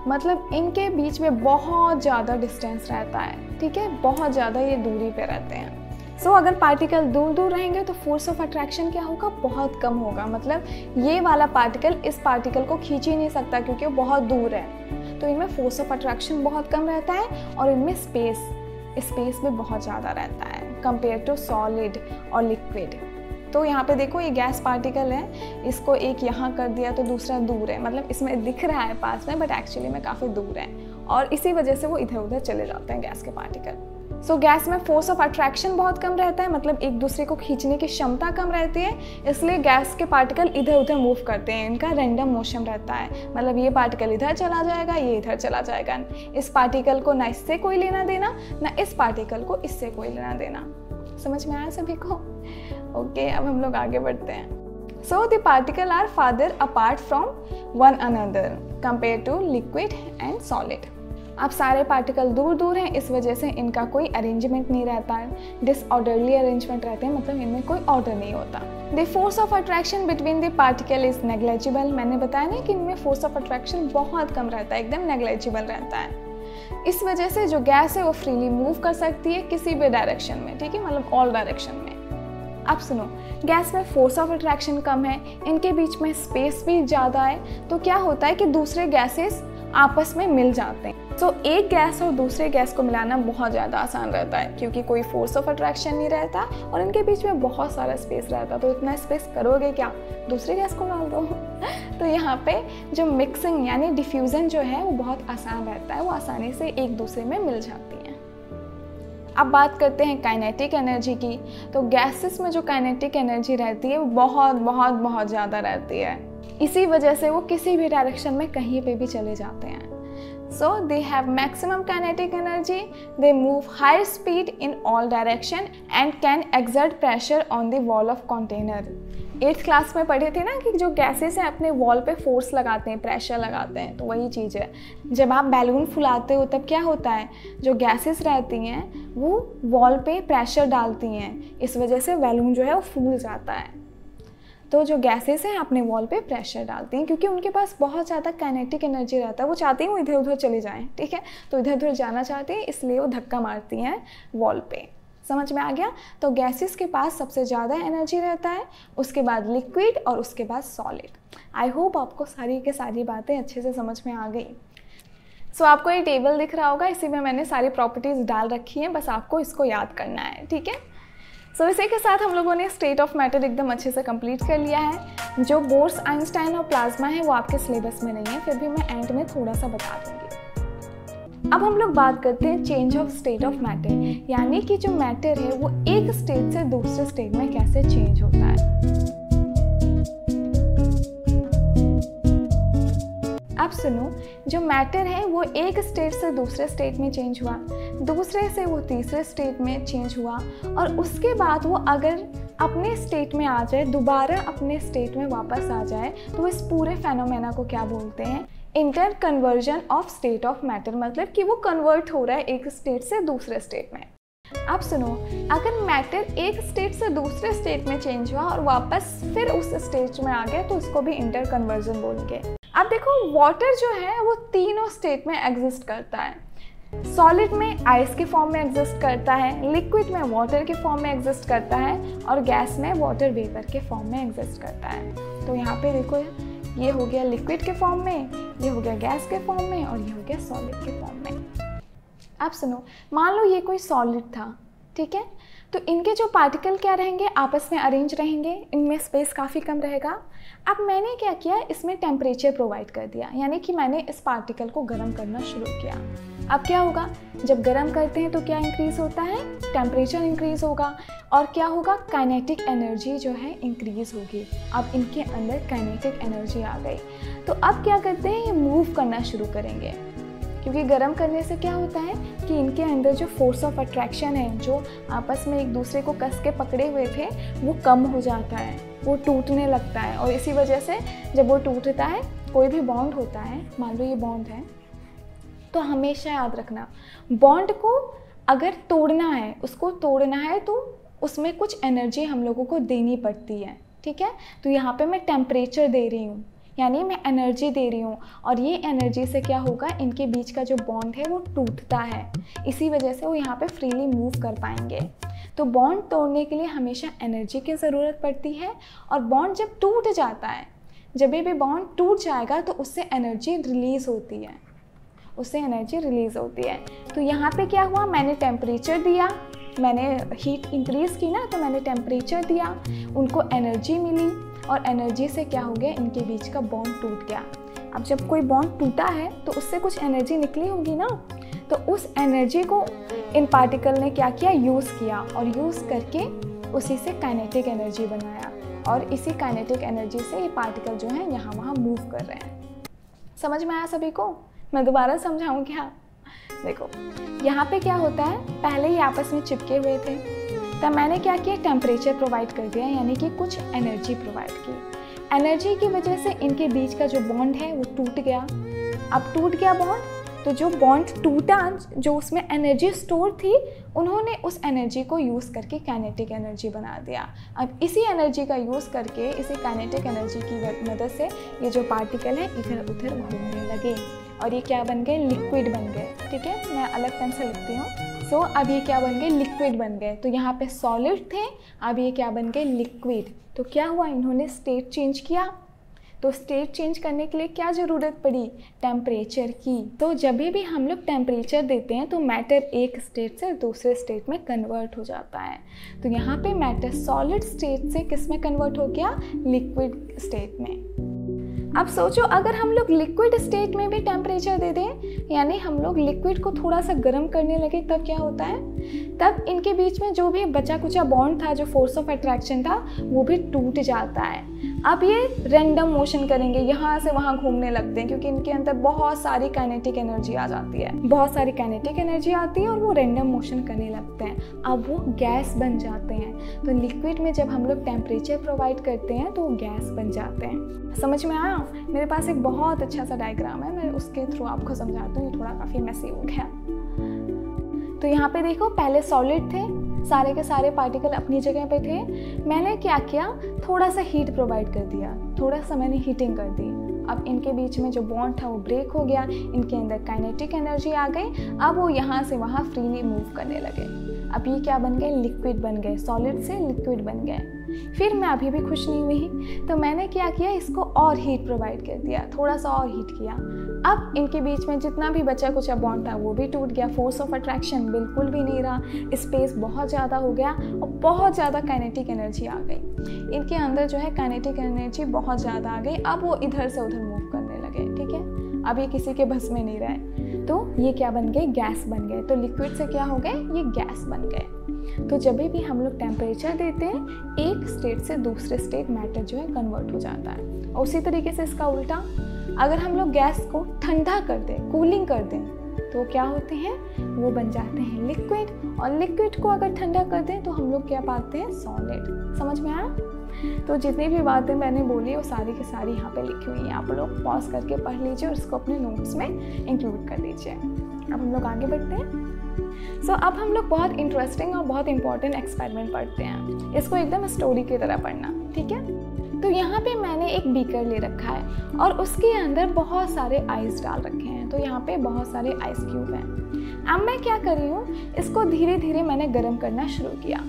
मतलब इनके बीच में बहुत ज़्यादा डिस्टेंस रहता है। ठीक है, बहुत ज़्यादा ये दूरी पे रहते हैं। सो अगर पार्टिकल दूर दूर रहेंगे तो फोर्स ऑफ अट्रैक्शन क्या होगा, बहुत कम होगा। मतलब ये वाला पार्टिकल इस पार्टिकल को खींच ही नहीं सकता क्योंकि वो बहुत दूर है। तो इनमें फोर्स ऑफ अट्रैक्शन बहुत कम रहता है और इनमें स्पेस भी बहुत ज़्यादा रहता है कंपेयर टू सॉलिड और लिक्विड। तो यहाँ पे देखो, ये गैस पार्टिकल है, इसको एक यहाँ कर दिया तो दूसरा दूर है, मतलब इसमें दिख रहा है पास में बट एक्चुअली में काफ़ी दूर है, और इसी वजह से वो इधर उधर चले जाते हैं गैस के पार्टिकल। सो गैस में फोर्स ऑफ अट्रैक्शन बहुत कम रहता है, मतलब एक दूसरे को खींचने की क्षमता कम रहती है, इसलिए गैस के पार्टिकल इधर उधर मूव करते हैं। इनका रैंडम मोशन रहता है, मतलब ये पार्टिकल इधर चला जाएगा, ये इधर चला जाएगा। इस पार्टिकल को ना इससे कोई लेना देना, ना इस पार्टिकल को इससे कोई लेना देना। समझ में आया सभी को? ओके, अब हम लोग आगे बढ़ते हैं। So the particle are farther apart from one another compare to liquid and solid. अब सारे पार्टिकल दूर दूर हैं, इस वजह से इनका कोई अरेंजमेंट नहीं रहता है, डिसऑर्डरली अरेंजमेंट रहते हैं, मतलब इनमें कोई ऑर्डर नहीं होता। The force of attraction between the particle is negligible. मैंने बताया ना कि इनमें फोर्स ऑफ अट्रैक्शन बहुत कम रहता है, एकदम नेग्लेजिबल रहता है। इस वजह से जो गैस है वो फ्रीली मूव कर सकती है किसी भी डायरेक्शन में। ठीक है, मतलब ऑल डायरेक्शन में। अब सुनो, गैस में फोर्स ऑफ अट्रैक्शन कम है, इनके बीच में स्पेस भी ज़्यादा है, तो क्या होता है कि दूसरे गैसेस आपस में मिल जाते हैं। तो एक गैस और दूसरे गैस को मिलाना बहुत ज़्यादा आसान रहता है, क्योंकि कोई फोर्स ऑफ अट्रैक्शन नहीं रहता और इनके बीच में बहुत सारा स्पेस रहता है। तो इतना स्पेस करोगे क्या, दूसरे गैस को डाल दो। तो यहाँ पे जो मिक्सिंग यानी डिफ्यूज़न जो है वो बहुत आसान रहता है, वो आसानी से एक दूसरे में मिल जाती हैं। अब बात करते हैं काइनेटिक एनर्जी की। तो गैसेस में जो काइनेटिक एनर्जी रहती है वो बहुत बहुत बहुत ज़्यादा रहती है। इसी वजह से वो किसी भी डायरेक्शन में कहीं पे भी चले जाते हैं। So they have maximum kinetic energy, they move higher speed in all direction and can exert pressure on the wall of container। 8th class में पढ़े थे ना कि जो गैसेस हैं अपने वॉल पे फोर्स लगाते हैं, प्रेशर लगाते हैं, तो वही चीज़ है। जब आप बैलून फुलाते हो तब क्या होता है, जो गैसेस रहती हैं वो वॉल पे प्रेशर डालती हैं, इस वजह से बैलून जो है वो फूल जाता है। तो जो गैसेस हैं अपने वॉल पे प्रेशर डालती हैं, क्योंकि उनके पास बहुत ज़्यादा काइनेटिक एनर्जी रहता है, वो चाहती हैं वो इधर उधर चले जाएं, ठीक है, तो इधर उधर जाना चाहती हैं, इसलिए वो धक्का मारती हैं वॉल पे। समझ में आ गया? तो गैसेस के पास सबसे ज़्यादा एनर्जी रहता है, उसके बाद लिक्विड और उसके बाद सॉलिड। आई होप आपको सारी के सारी बातें अच्छे से समझ में आ गई। सो आपको ये टेबल दिख रहा होगा, इसी में मैंने सारी प्रॉपर्टीज़ डाल रखी हैं, बस आपको इसको याद करना है, ठीक है। सो इसी के साथ हम लोगों ने स्टेट ऑफ मैटर एकदम अच्छे से कंप्लीट कर लिया है। जो बोर्स, आइंस्टाइन और प्लाज्मा है वो आपके सिलेबस में नहीं है, फिर भी मैं एंड में थोड़ा सा बता दूंगी। अब हम लोग बात करते हैं change of state of matter, यानी कि जो मैटर है वो एक स्टेट से दूसरे स्टेट में कैसे चेंज होता है। अब सुनो, जो मैटर है वो एक स्टेट से दूसरे स्टेट में चेंज हुआ, दूसरे से वो तीसरे स्टेट में चेंज हुआ, और उसके बाद वो अगर अपने स्टेट में आ जाए, दोबारा अपने स्टेट में वापस आ जाए, तो इस पूरे फेनोमेना को क्या बोलते हैं, inter conversion of state of matter. मतलब कि वो कन्वर्ट हो रहा है एक स्टेट से दूसरे स्टेट में। अब सुनो, अगर मैटर एक स्टेट से दूसरे स्टेट में चेंज हुआ और वापस फिर उस स्टेट में आ गया, तो उसको भी इंटर कन्वर्जन बोलेंगे। अब देखो, वाटर जो है वो तीनों स्टेट में एग्जिस्ट करता है। सॉलिड में आइस के फॉर्म में एग्जिस्ट करता है, लिक्विड में वाटर के फॉर्म में एग्जिस्ट करता है, और गैस में वाटर वेपर के फॉर्म में एग्जिस्ट करता है। तो यहाँ पे देखो, ये हो गया लिक्विड के फॉर्म में, ये हो गया गैस के फॉर्म में, और ये हो गया सॉलिड के फॉर्म में। अब सुनो, मान लो ये कोई सॉलिड था, ठीक है, तो इनके जो पार्टिकल क्या रहेंगे, आपस में अरेंज रहेंगे, इनमें स्पेस काफ़ी कम रहेगा। अब मैंने क्या किया, इसमें टेम्परेचर प्रोवाइड कर दिया, यानी कि मैंने इस पार्टिकल को गर्म करना शुरू किया। अब क्या होगा, जब गर्म करते हैं तो क्या इंक्रीज होता है, टेम्परेचर इंक्रीज होगा, और क्या होगा, काइनेटिक एनर्जी जो है इंक्रीज होगी। अब इनके अंदर काइनेटिक एनर्जी आ गई, तो अब क्या करते हैं, ये मूव करना शुरू करेंगे, क्योंकि गर्म करने से क्या होता है कि इनके अंदर जो फोर्स ऑफ अट्रैक्शन है, जो आपस में एक दूसरे को कस के पकड़े हुए थे, वो कम हो जाता है, वो टूटने लगता है। और इसी वजह से जब वो टूटता है, कोई भी बॉन्ड होता है, मान लो ये बॉन्ड है, तो हमेशा याद रखना, बॉन्ड को अगर तोड़ना है, उसको तोड़ना है, तो उसमें कुछ एनर्जी हम लोगों को देनी पड़ती है, ठीक है। तो यहाँ पे मैं टेम्परेचर दे रही हूँ, यानी मैं एनर्जी दे रही हूँ, और ये एनर्जी से क्या होगा, इनके बीच का जो बॉन्ड है वो टूटता है, इसी वजह से वो यहाँ पे फ्रीली मूव कर पाएंगे। तो बॉन्ड तोड़ने के लिए हमेशा एनर्जी की ज़रूरत पड़ती है, और बॉन्ड जब टूट जाता है, जब भी बॉन्ड टूट जाएगा तो उससे एनर्जी रिलीज़ होती है, उससे एनर्जी रिलीज़ होती है। तो यहाँ पे क्या हुआ, मैंने टेम्परेचर दिया, मैंने हीट इंक्रीज़ की ना, तो मैंने टेम्परेचर दिया, उनको एनर्जी मिली, और एनर्जी से क्या हो गया, इनके बीच का बॉन्ड टूट गया। अब जब कोई बॉन्ड टूटा है तो उससे कुछ एनर्जी निकली होगी ना, तो उस एनर्जी को इन पार्टिकल ने क्या किया, यूज़ किया, और यूज़ करके उसी से काइनेटिक एनर्जी बनाया, और इसी काइनेटिक एनर्जी से ये पार्टिकल जो है यहाँ वहाँ मूव कर रहे हैं। समझ में आया सभी को? मैं दोबारा समझाऊँ क्या? देखो, यहाँ पे क्या होता है, पहले ही आपस में चिपके हुए थे, तब मैंने क्या किया, टेम्परेचर प्रोवाइड कर दिया, यानी कि कुछ एनर्जी प्रोवाइड की। एनर्जी की वजह से इनके बीच का जो बॉन्ड है वो टूट गया। अब टूट गया बॉन्ड, तो जो बॉन्ड टूटा, जो उसमें एनर्जी स्टोर थी, उन्होंने उस एनर्जी को यूज़ करके काइनेटिक एनर्जी बना दिया। अब इसी एनर्जी का यूज़ करके, इसी काइनेटिक एनर्जी की मदद से ये जो पार्टिकल है इधर उधर घूमने लगे, और ये क्या बन गए, लिक्विड बन गए, ठीक है। मैं अलग पेन से लिखती हूँ, सो अब ये क्या बन गए, लिक्विड बन गए। तो यहाँ पे सॉलिड थे, अब ये क्या बन गए, लिक्विड। तो क्या हुआ, इन्होंने स्टेट चेंज किया। तो स्टेट चेंज करने के लिए क्या ज़रूरत पड़ी, टेम्परेचर की। तो जब भी हम लोग टेम्परेचर देते हैं तो मैटर एक स्टेट से दूसरे स्टेट में कन्वर्ट हो जाता है। तो यहाँ पे मैटर सॉलिड स्टेट से किस में कन्वर्ट हो गया, लिक्विड स्टेट में। अब सोचो अगर हम लोग लिक्विड स्टेट में भी टेम्परेचर दे दें, यानी हम लोग लिक्विड को थोड़ा सा गर्म करने लगे, तब क्या होता है, तब इनके बीच में जो भी बचा कुचा बॉन्ड था, जो फोर्स ऑफ अट्रैक्शन था, वो भी टूट जाता है। अब ये रैंडम मोशन करेंगे, यहाँ से वहाँ घूमने लगते हैं, क्योंकि इनके अंदर बहुत सारी काइनेटिक एनर्जी आ जाती है, बहुत सारी काइनेटिक एनर्जी आती है और वो रैंडम मोशन करने लगते हैं। अब वो गैस बन जाते हैं। तो लिक्विड में जब हम लोग टेम्परेचर प्रोवाइड करते हैं तो वो गैस बन जाते हैं। समझ में आया? मेरे पास एक बहुत अच्छा सा डायग्राम है, मैं उसके थ्रू आपको समझाती हूँ। ये थोड़ा काफ़ी मैसी हो गया। तो यहाँ पे देखो, पहले सॉलिड थे, सारे के सारे पार्टिकल अपनी जगह पे थे। मैंने क्या किया, थोड़ा सा हीट प्रोवाइड कर दिया, थोड़ा सा मैंने हीटिंग कर दी। अब इनके बीच में जो बॉन्ड था वो ब्रेक हो गया, इनके अंदर काइनेटिक एनर्जी आ गई। अब वो यहाँ से वहाँ फ्रीली मूव करने लगे। अब ये क्या बन गए, लिक्विड बन गए, सॉलिड से लिक्विड बन गए। फिर मैं अभी भी खुश नहीं हुई, तो मैंने क्या किया, इसको और हीट प्रोवाइड कर दिया, थोड़ा सा और हीट किया। अब इनके बीच में जितना भी बचा कुचा बॉन्ड था वो भी टूट गया, फोर्स ऑफ अट्रैक्शन बिल्कुल भी नहीं रहा, स्पेस बहुत ज़्यादा हो गया और बहुत ज़्यादा काइनेटिक एनर्जी आ गई। इनके अंदर जो है काइनेटिक एनर्जी बहुत ज़्यादा आ गई। अब वो इधर से उधर मूव करने लगे, ठीक है। अब ये किसी के बस में नहीं रहे, तो ये क्या बन गए, गैस बन गए। तो लिक्विड से क्या हो गए, ये गैस बन गए। तो जब भी हम लोग टेम्परेचर देते हैं, एक स्टेट से दूसरे स्टेट मैटर जो है कन्वर्ट हो जाता है। और उसी तरीके से इसका उल्टा, अगर हम लोग गैस को ठंडा कर दें, कूलिंग कर दें, तो क्या होते हैं, वो बन जाते हैं लिक्विड। और लिक्विड को अगर ठंडा कर दें तो हम लोग क्या पाते हैं, सॉलिड। समझ में आया? तो जितनी भी बातें मैंने बोली वो सारी की सारी यहाँ पे लिखी हुई हैं, आप लोग पॉज करके पढ़ लीजिए और इसको अपने नोट्स में इंक्लूड कर लीजिए। अब हम लोग आगे बढ़ते हैं। अब हम लोग बहुत इंटरेस्टिंग और बहुत इंपॉर्टेंट एक्सपेरिमेंट पढ़ते हैं। इसको एकदम स्टोरी की तरह पढ़ना, ठीक है। तो यहाँ पे मैंने एक बीकर ले रखा है और उसके अंदर बहुत सारे आइस डाल रखे हैं। तो यहाँ पे बहुत सारे आइस क्यूब हैं। अब मैं क्या कर रही हूँ, इसको धीरे धीरे मैंने गर्म करना शुरू किया।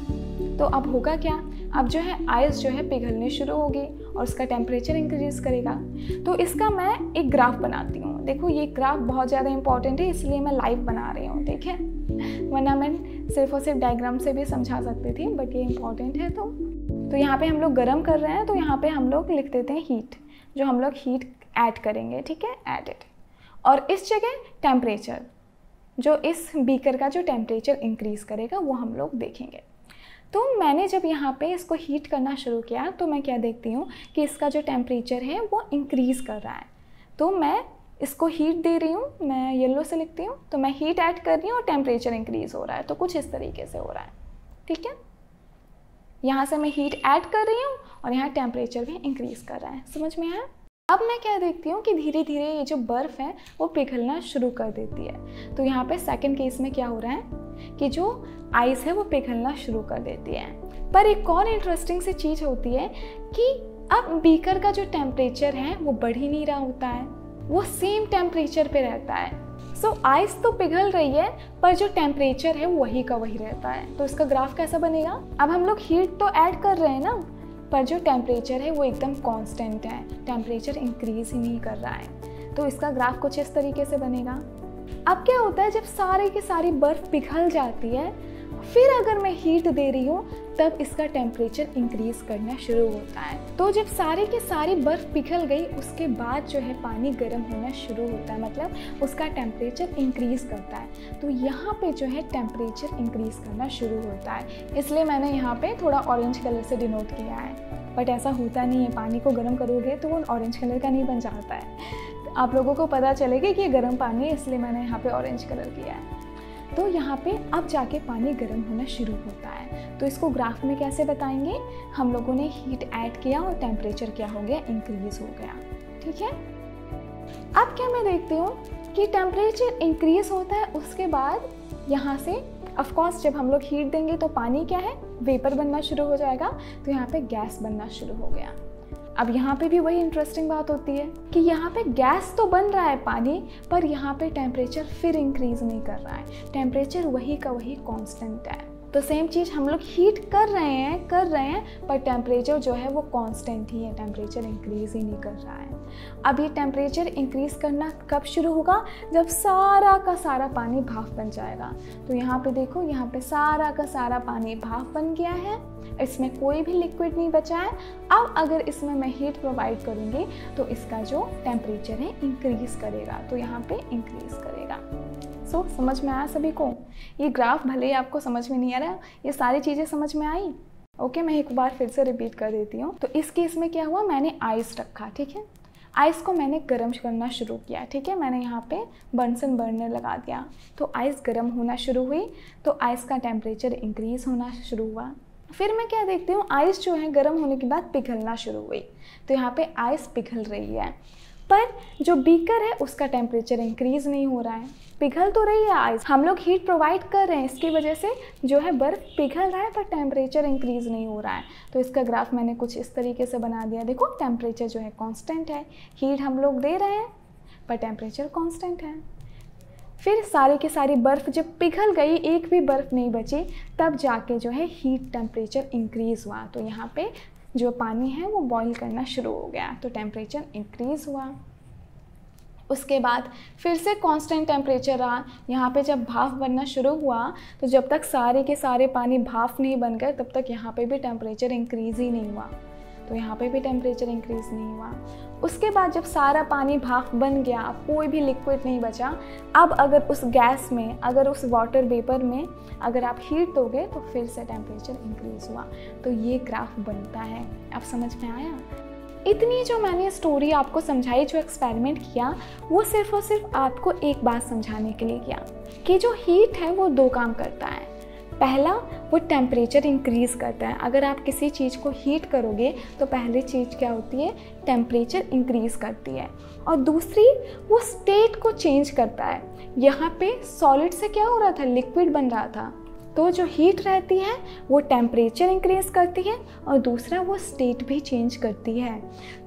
तो अब होगा क्या, अब जो है आइस जो है पिघलने शुरू होगी और उसका टेम्परेचर इंक्रीज करेगा। तो इसका मैं एक ग्राफ बनाती हूँ। देखो ये ग्राफ बहुत ज़्यादा इंपॉर्टेंट है, इसलिए मैं लाइव बना रही हूँ, ठीक है, वरना मैं सिर्फ और सिर्फ डायग्राम से भी समझा सकती थी, बट ये इंपॉर्टेंट है। तो यहाँ पे हम लोग गर्म कर रहे हैं, तो यहाँ पे हम लोग लिख देते हैं हीट, जो हम लोग हीट ऐड करेंगे, ठीक है, एडेड। और इस जगह टेम्परेचर, जो इस बीकर का जो टेम्परेचर इंक्रीज़ करेगा वो हम लोग देखेंगे। तो मैंने जब यहाँ पे इसको हीट करना शुरू किया तो मैं क्या देखती हूँ कि इसका जो टेम्परेचर है वो इंक्रीज़ कर रहा है। तो मैं इसको हीट दे रही हूँ, मैं येलो से लिखती हूँ, तो मैं हीट ऐड कर रही हूँ और टेम्परेचर इंक्रीज़ हो रहा है। तो कुछ इस तरीके से हो रहा है, ठीक है। यहाँ से मैं हीट ऐड कर रही हूँ और यहाँ टेम्परेचर भी इंक्रीज़ कर रहा है। समझ में आया? अब मैं क्या देखती हूँ कि धीरे धीरे ये जो बर्फ़ है वो पिघलना शुरू कर देती है। तो यहाँ पे सेकंड केस में क्या हो रहा है कि जो आइस है वो पिघलना शुरू कर देती है। पर एक और इंटरेस्टिंग सी चीज़ होती है कि अब बीकर का जो टेम्परेचर है वो बढ़ ही नहीं रहा होता है, वो सेम टेम्परेचर पे रहता है। सो आइस तो पिघल रही है पर जो टेम्परेचर है वही का वही रहता है। तो इसका ग्राफ कैसा बनेगा? अब हम लोग हीट तो ऐड कर रहे हैं ना, पर जो टेम्परेचर है वो एकदम कांस्टेंट है, टेम्परेचर इंक्रीज ही नहीं कर रहा है। तो इसका ग्राफ कुछ इस तरीके से बनेगा। अब क्या होता है, जब सारी की सारी बर्फ़ पिघल जाती है, फिर अगर मैं हीट दे रही हूँ तब इसका टेम्परेचर इंक्रीज़ करना शुरू होता है। तो जब सारी की सारी बर्फ़ पिघल गई उसके बाद जो है पानी गर्म होना शुरू होता है, मतलब उसका टेम्परेचर इंक्रीज़ करता है। तो यहाँ पे जो है टेम्परेचर इंक्रीज़ करना शुरू होता है, इसलिए मैंने यहाँ पे थोड़ा ऑरेंज कलर से डिनोट किया है। बट ऐसा होता नहीं है, पानी को गर्म करोगे तो वो ऑरेंज कलर का नहीं बन जाता है। आप लोगों को पता चलेगा कि ये गर्म पानी है, इसलिए मैंने यहाँ पे ऑरेंज कलर किया है। तो यहाँ पे अब जाके पानी गर्म होना शुरू होता है। तो इसको ग्राफ में कैसे बताएंगे? हम लोगों ने हीट ऐड किया और टेम्परेचर क्या हो गया, इंक्रीज हो गया, ठीक है। अब क्या मैं देखती हूँ कि टेम्परेचर इंक्रीज होता है, उसके बाद यहाँ से ऑफ कोर्स जब हम लोग हीट देंगे तो पानी क्या है, वेपर बनना शुरू हो जाएगा। तो यहाँ पे गैस बनना शुरू हो गया। अब यहाँ पे भी वही इंटरेस्टिंग बात होती है कि यहाँ पे गैस तो बन रहा है पानी, पर यहाँ पे टेम्परेचर फिर इंक्रीज नहीं कर रहा है, टेम्परेचर वही का वही कांस्टेंट है। तो सेम चीज़ हम लोग हीट कर रहे हैं पर टेम्परेचर जो है वो कांस्टेंट ही है, टेम्परेचर इंक्रीज ही नहीं कर रहा है। अब ये टेम्परेचर इंक्रीज करना कब शुरू होगा? जब सारा का सारा पानी भाप बन जाएगा। तो यहाँ पे देखो, यहाँ पे सारा का सारा पानी भाप बन गया है, इसमें कोई भी लिक्विड नहीं बचा है। अब अगर इसमें मैं हीट प्रोवाइड करूँगी तो इसका जो टेम्परेचर है इंक्रीज करेगा, तो यहाँ पे इंक्रीज करेगा। सो समझ में आया सभी को? ये ग्राफ भले ही आपको समझ में नहीं आ रहा, ये सारी चीज़ें समझ में आई? ओके, मैं एक बार फिर से रिपीट कर देती हूँ। तो इस केस में क्या हुआ, मैंने आइस रखा, ठीक है, आइस को मैंने गर्म करना शुरू किया, ठीक है, मैंने यहाँ पे बंसन बर्नर लगा दिया, तो आइस गर्म होना शुरू हुई, तो आइस का टेम्परेचर इंक्रीज होना शुरू हुआ। फिर मैं क्या देखती हूँ, आइस जो है गर्म होने के बाद पिघलना शुरू हुई, तो यहाँ पे आइस पिघल रही है, पर जो बीकर है उसका टेम्परेचर इंक्रीज नहीं हो रहा है। पिघल तो रही है आइस, हम लोग हीट प्रोवाइड कर रहे हैं, इसकी वजह से जो है बर्फ़ पिघल रहा है पर टेम्परेचर इंक्रीज नहीं हो रहा है। तो इसका ग्राफ मैंने कुछ इस तरीके से बना दिया। देखो टेम्परेचर जो है कांस्टेंट है, हीट हम लोग दे रहे हैं पर टेम्परेचर कांस्टेंट है। फिर सारी की सारी बर्फ़ जब पिघल गई, एक भी बर्फ़ नहीं बची, तब जाके जो है हीट टेम्परेचर इंक्रीज़ हुआ। तो यहाँ पे जो पानी है वो बॉईल करना शुरू हो गया, तो टेम्परेचर इंक्रीज़ हुआ। उसके बाद फिर से कांस्टेंट टेम्परेचर रहा। यहाँ पे जब भाप बनना शुरू हुआ, तो जब तक सारे के सारे पानी भाप नहीं बन गए तब तक यहाँ पे भी टेम्परेचर इंक्रीज़ ही नहीं हुआ, तो यहाँ पे भी टेम्परेचर इंक्रीज़ नहीं हुआ। उसके बाद जब सारा पानी भाप बन गया, अब कोई भी लिक्विड नहीं बचा, अब अगर उस गैस में, अगर उस वाटर वेपर में अगर आप हीट दोगे तो फिर से टेम्परेचर इंक्रीज़ हुआ। तो ये ग्राफ बनता है। अब समझ में आया? इतनी जो मैंने स्टोरी आपको समझाई, जो एक्सपेरिमेंट किया, वो सिर्फ और सिर्फ आपको एक बात समझाने के लिए किया कि जो हीट है वो दो काम करता है। पहला, वो टेम्परेचर इंक्रीज़ करता है। अगर आप किसी चीज़ को हीट करोगे तो पहली चीज़ क्या होती है, टेम्परेचर इंक्रीज़ करती है। और दूसरी, वो स्टेट को चेंज करता है। यहाँ पे सॉलिड से क्या हो रहा था, लिक्विड बन रहा था, तो जो हीट रहती है वो टेम्परेचर इंक्रीज़ करती है, और दूसरा वो स्टेट भी चेंज करती है।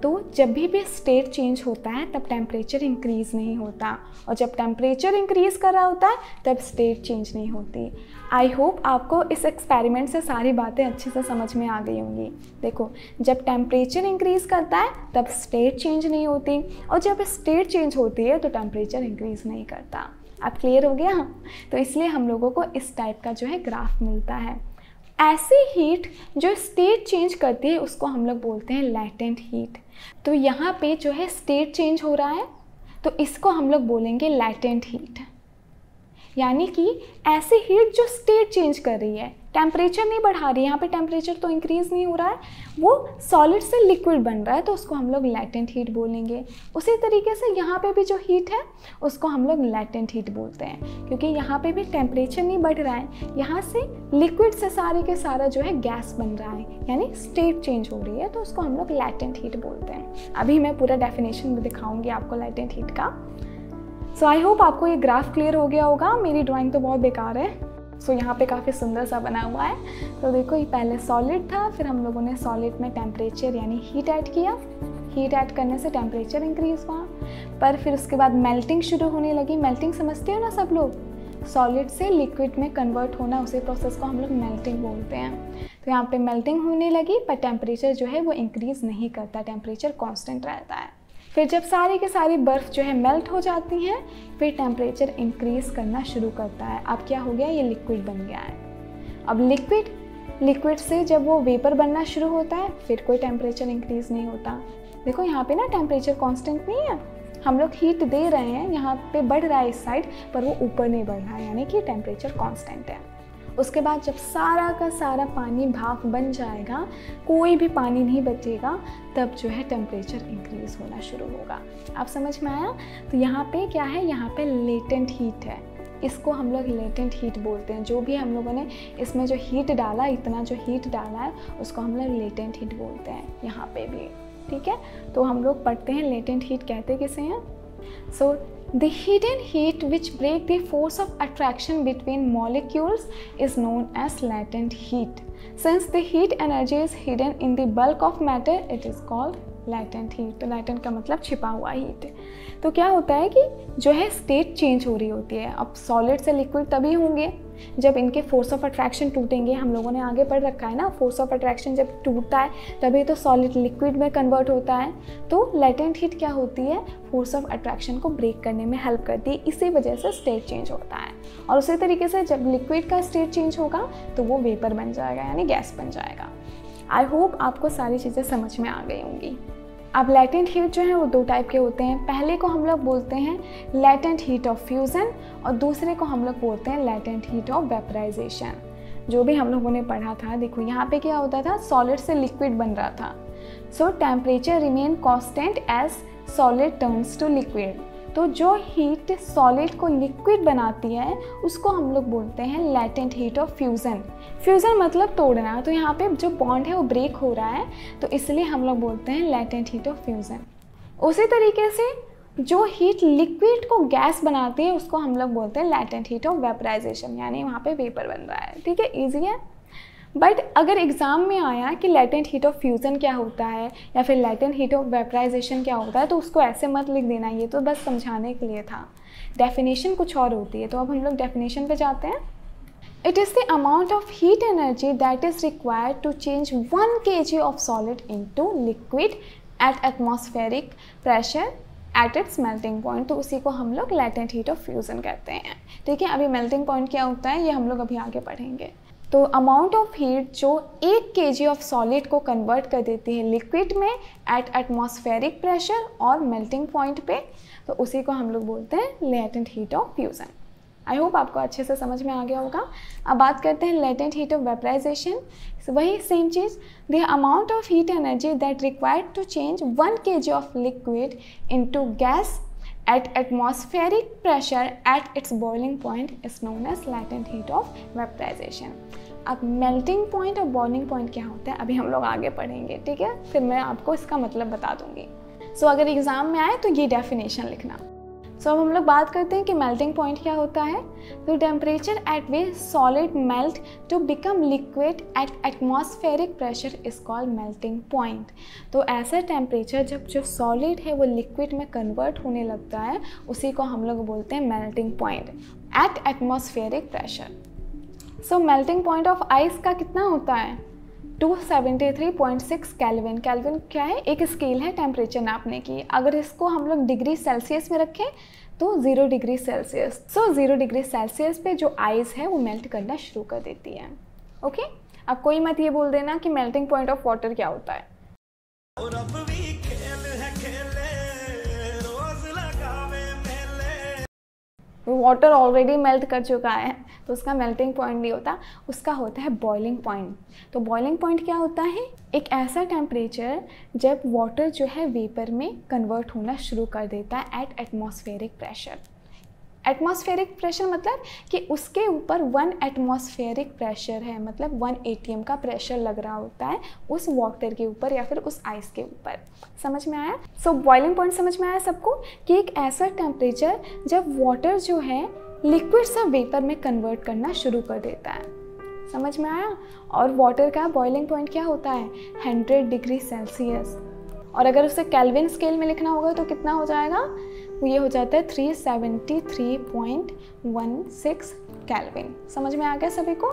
तो जब भी स्टेट चेंज होता है तब टेम्परेचर इंक्रीज़ नहीं होता, और जब टेम्परेचर इंक्रीज़ कर रहा होता है तब स्टेट चेंज नहीं होती। आई होप आपको इस एक्सपेरिमेंट से सारी बातें अच्छे से समझ में आ गई होंगी। देखो, जब टेम्परेचर इंक्रीज़ करता है तब स्टेट चेंज नहीं होती, और जब स्टेट चेंज होती है तो टेम्परेचर इंक्रीज़ नहीं करता। अब क्लियर हो गया? तो इसलिए हम लोगों को इस टाइप का जो है ग्राफ मिलता है। ऐसी हीट जो स्टेट चेंज करती है उसको हम लोग बोलते हैं लैटेंट हीट। तो यहाँ पे जो है स्टेट चेंज हो रहा है, तो इसको हम लोग बोलेंगे लैटेंट हीट। यानी कि ऐसी हीट जो स्टेट चेंज कर रही है, टेम्परेचर नहीं बढ़ा रही है, यहाँ पे टेम्परेचर तो इंक्रीज़ नहीं हो रहा है, वो सॉलिड से लिक्विड बन रहा है, तो उसको हम लोग लैटेंट हीट बोलेंगे। उसी तरीके से यहाँ पे भी जो हीट है उसको हम लोग लैटेंट हीट बोलते हैं, क्योंकि यहाँ पे भी टेम्परेचर नहीं बढ़ रहा है, यहाँ से लिक्विड से सारे के सारा जो है गैस बन रहा है, यानी स्टेट चेंज हो रही है, तो उसको हम लोग लैटेंट हीट बोलते हैं। अभी मैं पूरा डेफिनेशन दिखाऊंगी आपको लैटेंट हीट का। सो आई होप आपको ये ग्राफ क्लियर हो गया होगा। मेरी ड्राइंग तो बहुत बेकार है। सो यहाँ पे काफ़ी सुंदर सा बना हुआ है। तो देखो, ये पहले सॉलिड था, फिर हम लोगों ने सॉलिड में टेम्परेचर यानी हीट ऐड किया। हीट ऐड करने से टेम्परेचर इंक्रीज हुआ, पर फिर उसके बाद मेल्टिंग शुरू होने लगी। मेल्टिंग समझते हो ना सब लोग, सॉलिड से लिक्विड में कन्वर्ट होना, उसी प्रोसेस को हम लोग मेल्टिंग बोलते हैं। तो यहाँ पे मेल्टिंग होने लगी, पर टेम्परेचर जो है वो इंक्रीज़ नहीं करता, टेम्परेचर कांस्टेंट रहता है। फिर जब सारी की सारी बर्फ़ जो है मेल्ट हो जाती है, फिर टेम्परेचर इंक्रीज़ करना शुरू करता है। अब क्या हो गया, ये लिक्विड बन गया है। अब लिक्विड से जब वो वेपर बनना शुरू होता है, फिर कोई टेम्परेचर इंक्रीज़ नहीं होता। देखो यहाँ पे ना टेम्परेचर कांस्टेंट नहीं है, हम लोग हीट दे रहे हैं, यहाँ पे बढ़ रहा है इस साइड, पर वो ऊपर नहीं बढ़ रहा है, यानी कि टेम्परेचर कांस्टेंट है। उसके बाद जब सारा का सारा पानी भाप बन जाएगा, कोई भी पानी नहीं बचेगा, तब जो है टेम्परेचर इंक्रीज़ होना शुरू होगा। आप समझ में आया? तो यहाँ पे क्या है, यहाँ पे लेटेंट हीट है, इसको हम लोग लेटेंट हीट बोलते हैं। जो भी हम लोगों ने इसमें जो हीट डाला, इतना जो हीट डाला है, उसको हम लोग लेटेंट हीट बोलते हैं यहाँ पे भी। ठीक है, तो हम लोग पढ़ते हैं लेटेंट हीट कहते किसे हैं। सो the hidden heat which break the force of attraction between molecules is known as latent heat. Since the heat energy is hidden in the bulk of matter, it is called latent heat. तो लैटेंट का मतलब छिपा हुआ हीट। तो क्या होता है कि जो है स्टेट चेंज हो रही होती है। अब सॉलिड से लिक्विड तभी होंगे जब इनके फोर्स ऑफ अट्रैक्शन टूटेंगे। हम लोगों ने आगे पढ़ रखा है ना, फोर्स ऑफ अट्रैक्शन जब टूटता है तभी तो सॉलिड लिक्विड में कन्वर्ट होता है। तो लैटेंट हीट क्या होती है, फोर्स ऑफ अट्रैक्शन को ब्रेक करने में हेल्प करती है, इसी वजह से स्टेट चेंज होता है। और उसी तरीके से जब लिक्विड का स्टेट चेंज होगा तो वो वेपर बन जाएगा, यानी गैस बन जाएगा। आई होप आपको सारी चीज़ें समझ में आ गई होंगी। अब लैटेंट हीट जो है वो दो टाइप के होते हैं। पहले को हम लोग बोलते हैं लैटेंट हीट ऑफ फ्यूज़न और दूसरे को हम लोग बोलते हैं लैटेंट हीट ऑफ वेपराइजेशन। जो भी हम लोगों ने पढ़ा था, देखो यहाँ पे क्या होता था, सॉलिड से लिक्विड बन रहा था। So temperature remain constant as solid turns to liquid. तो जो हीट सॉलिड को लिक्विड बनाती है उसको हम लोग बोलते हैं latent heat of fusion. Fusion मतलब तोड़ना, तो यहाँ पे जो बॉन्ड है वो ब्रेक हो रहा है, तो इसलिए हम लोग बोलते हैं लैटेंट हीट ऑफ फ्यूज़न। उसी तरीके से जो हीट लिक्विड को गैस बनाती है उसको हम लोग बोलते हैं लैटेंट हीट ऑफ वेपराइजेशन, यानी वहाँ पे वेपर बन रहा है। ठीक है, ईजी है। बट अगर एग्ज़ाम में आया कि लैटेंट हीट ऑफ फ्यूज़न क्या होता है या फिर लैटेंट हीट ऑफ वेपराइजेशन क्या होता है, तो उसको ऐसे मत लिख देना, ये तो बस समझाने के लिए था। डेफिनेशन कुछ और होती है। तो अब हम लोग डेफिनेशन पे जाते हैं। It is the amount of heat energy that is required to change 1 kg of solid into liquid at atmospheric pressure at its melting point. तो उसी को हम लोग लैटेंट हीट ऑफ फ्यूज़न कहते हैं। ठीक है, अभी मेल्टिंग पॉइंट क्या होता है ये हम लोग अभी आगे पढ़ेंगे। तो अमाउंट ऑफ हीट जो 1 kg ऑफ सॉलिड को कन्वर्ट कर देती है लिक्विड में एट एटमॉस्फेरिक प्रेशर और मेल्टिंग पॉइंट पे, तो उसी को हम लोग बोलते हैं latent heat of fusion. I hope आपको अच्छे से समझ में आ गया होगा। अब बात करते हैं लैटेंट हीट ऑफ वेपराइजेशन। वही सेम चीज़, the amount of heat energy that required to change 1 kg of liquid into gas at atmospheric pressure at its boiling point is known as latent heat of vaporization। अब melting point और boiling point क्या होता है अभी हम लोग आगे पढ़ेंगे। ठीक है, फिर मैं आपको इसका मतलब बता दूंगी। सो अगर एग्ज़ाम में आए तो ये डेफिनेशन लिखना। सो अब हम लोग बात करते हैं कि मेल्टिंग पॉइंट क्या होता है। तो temperature at which solid melt to become liquid at atmospheric pressure is called melting point. तो ऐसा टेम्परेचर जब जो सॉलिड है वो लिक्विड में कन्वर्ट होने लगता है उसी को हम लोग बोलते हैं melting point eight atmospheric pressure. So melting point of ice का कितना होता है, 273.6 केल्विन। केल्विन क्या है, एक स्केल है टेम्परेचर नापने की। अगर इसको हम लोग डिग्री सेल्सियस में रखें तो 0 डिग्री सेल्सियस। सो 0 डिग्री सेल्सियस पे जो आइस है वो मेल्ट करना शुरू कर देती है। ओके, अब कोई मत ये बोल देना कि मेल्टिंग पॉइंट ऑफ वाटर क्या होता है। वाटर ऑलरेडी मेल्ट कर चुका है तो उसका मेल्टिंग पॉइंट नहीं होता, उसका होता है बॉइलिंग पॉइंट। तो बॉइलिंग पॉइंट क्या होता है, एक ऐसा टेम्परेचर जब वाटर जो है वेपर में कन्वर्ट होना शुरू कर देता है eight atmospheric pressure. Atmospheric pressure मतलब कि उसके ऊपर 1 एटमॉस्फेरिक प्रेशर है, मतलब 1 atm का प्रेशर लग रहा होता है उस वाटर के ऊपर या फिर उस आइस के ऊपर। समझ में आया। सो बॉइलिंग पॉइंट समझ में आया सबको कि एक ऐसा टेम्परेचर जब वाटर जो है लिक्विड से वेपर में कन्वर्ट करना शुरू कर देता है। समझ में आया। और वाटर का बॉइलिंग पॉइंट क्या होता है, 100 डिग्री सेल्सियस। और अगर उसे केल्विन स्केल में लिखना होगा तो कितना हो जाएगा, वो ये हो जाता है 373.16 केल्विन। समझ में आ गया सभी को।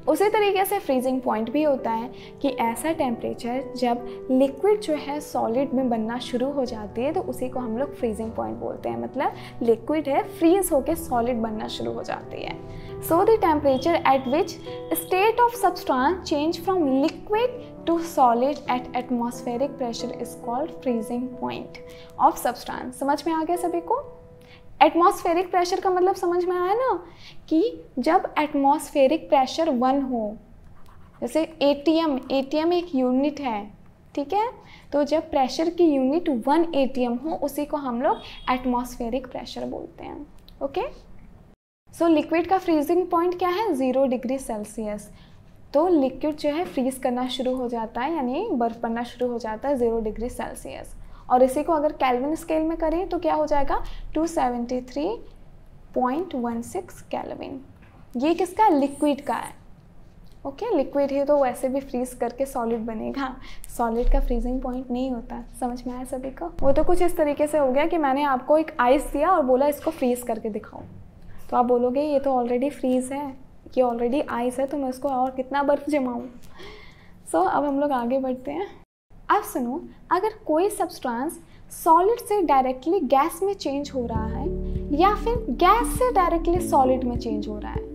उसी तरीके से फ्रीजिंग पॉइंट भी होता है कि ऐसा टेम्परेचर जब लिक्विड जो है सॉलिड में बनना शुरू हो जाती है तो उसी को हम लोग फ्रीजिंग पॉइंट बोलते हैं। मतलब लिक्विड है फ्रीज होकर सॉलिड बनना शुरू हो जाती है। So the temperature at which state of substance change from liquid to solid at atmospheric pressure is called freezing point of substance. समझ में आ गया सभी को। एटमॉस्फेरिक प्रेशर का मतलब समझ में आया ना कि जब एटमॉस्फेरिक प्रेशर 1 हो, जैसे एटीएम एक यूनिट है, ठीक है, तो जब प्रेशर की यूनिट 1 atm हो उसी को हम लोग एटमॉस्फेरिक प्रेशर बोलते हैं। ओके, सो लिक्विड का फ्रीजिंग पॉइंट क्या है, 0 डिग्री सेल्सियस। तो लिक्विड जो है फ्रीज करना शुरू हो जाता है, यानी बर्फ़ बनना शुरू हो जाता है 0 डिग्री सेल्सियस। और इसी को अगर केल्विन स्केल में करें तो क्या हो जाएगा, 273.16 केल्विन। ये किसका, लिक्विड का है। ओके, लिक्विड है तो वैसे भी फ्रीज करके सॉलिड बनेगा, सॉलिड का फ्रीजिंग पॉइंट नहीं होता। समझ में आया सभी को? वो तो कुछ इस तरीके से हो गया कि मैंने आपको एक आइस दिया और बोला इसको फ्रीज करके दिखाओ, तो आप बोलोगे ये तो ऑलरेडी फ्रीज है, ये ऑलरेडी आइस है, तो मैं उसको और कितना बर्फ़ जमाऊँ। सो अब हम लोग आगे बढ़ते हैं। अब सुनो, अगर कोई सब्सटेंस सॉलिड से डायरेक्टली गैस में चेंज हो रहा है या फिर गैस से डायरेक्टली सॉलिड में चेंज हो रहा है,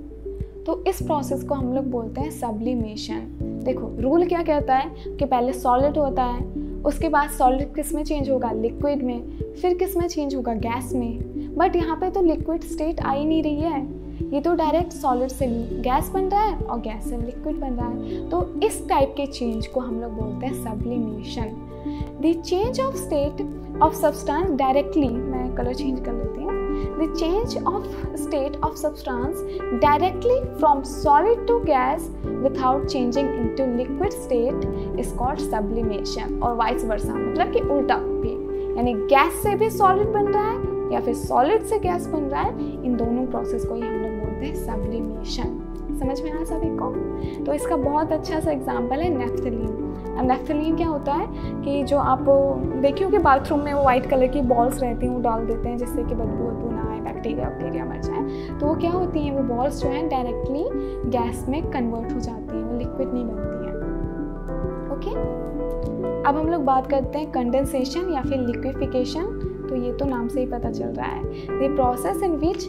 तो इस प्रोसेस को हम लोग बोलते हैं सब्लिमेशन। देखो रूल क्या कहता है कि पहले सॉलिड होता है, उसके बाद सॉलिड किस में चेंज होगा, लिक्विड में, फिर किस में चेंज होगा, गैस में। बट यहाँ पे तो लिक्विड स्टेट आ ही नहीं रही है, ये तो डायरेक्ट सॉलिड से गैस बन रहा है और गैस से लिक्विड बन रहा है। तो इस टाइप के चेंज को हम लोग बोलते हैं sublimation. The change of state of substance directly, मैं कलर चेंज कर लेती हूँ, the change of state of substance directly from solid to gas without changing into liquid state is called sublimation, और vice versa, मतलब कि उल्टा भी, यानी गैस से भी सॉलिड बन रहा है या फिर सॉलिड से गैस बन रहा है, इन दोनों प्रोसेस को ही हम लोग बोलते हैं सब्लिमेशन। समझ में आया सभी को? तो इसका बहुत अच्छा सा एग्जाम्पल है नेफ्थलीन। अब नेफ्थलीन क्या होता है कि जो आप देखिए कि बाथरूम में वो वाइट कलर की बॉल्स रहती हैं, वो डाल देते हैं जिससे कि बदबू ना आए, बैक्टीरिया मर जाए। तो वो क्या होती हैं, वो बॉल्स जो हैं डायरेक्टली गैस में कन्वर्ट हो जाती हैं, वो लिक्विड नहीं बनती हैं। ओके, अब हम लोग बात करते हैं कंडेंसेशन या फिर लिक्विफिकेशन। तो ये तो नाम से ही पता चल रहा है, the process in which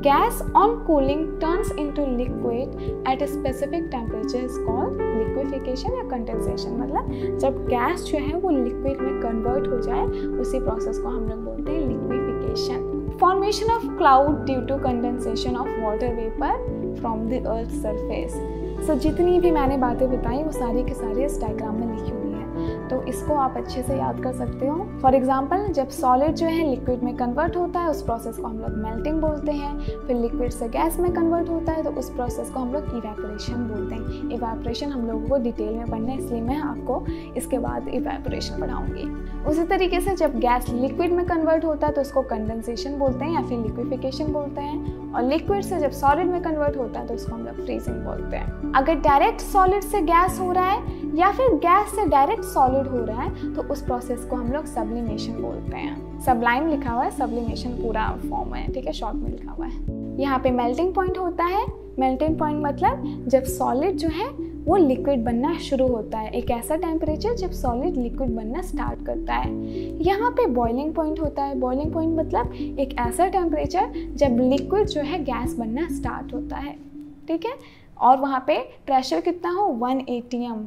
gas on cooling turns into liquid at a specific temperature is called liquefaction या condensation। मतलब जब गैस जो है वो लिक्विड में कन्वर्ट हो जाए, उसी प्रोसेस को हम लोग बोलते हैं liquefaction. Formation of cloud due to condensation of water vapour from the earth surface. So जितनी भी मैंने बातें बताई वो सारी के सारी इस डायग्राम में लिखी हुई है, तो इसको आप अच्छे से याद कर सकते हो। फॉर एग्जाम्पल, जब सॉलिड जो है लिक्विड में कन्वर्ट होता है, उस प्रोसेस को हम लोग मेल्टिंग बोलते हैं। फिर लिक्विड से गैस में कन्वर्ट होता है, तो उस प्रोसेस को हम लोग इवेपोरेशन बोलते हैं। इवेपोरेशन हम लोगों को डिटेल में पढ़ना है, इसलिए मैं आपको इसके बाद इवेपोरेशन पढ़ाऊंगी। उसी तरीके से जब गैस लिक्विड में कन्वर्ट होता है तो उसको कंडेंसेशन बोलते हैं या फिर लिक्विफिकेशन बोलते हैं, और लिक्विड से जब सॉलिड में कन्वर्ट होता है तो उसको हम लोग फ्रीजिंग बोलते हैं। अगर डायरेक्ट सॉलिड से गैस हो रहा है या फिर गैस से डायरेक्ट सॉलिड हो रहा है, तो उस प्रोसेस को हम लोग सब्लिमेशन बोलते हैं। सबलाइम लिखा हुआ है, सब्लिमेशन पूरा फॉर्म है, ठीक है, शॉर्ट में लिखा हुआ है। यहाँ पे मेल्टिंग पॉइंट होता है। मेल्टिंग पॉइंट मतलब जब सॉलिड जो है वो लिक्विड बनना शुरू होता है, एक ऐसा टेम्परेचर जब सॉलिड लिक्विड बनना स्टार्ट करता है। यहाँ पे बॉइलिंग पॉइंट होता है। बॉइलिंग पॉइंट मतलब एक ऐसा टेम्परेचर जब लिक्विड जो है गैस बनना स्टार्ट होता है, ठीक है, और वहाँ पे प्रेशर कितना हो, 1 atm,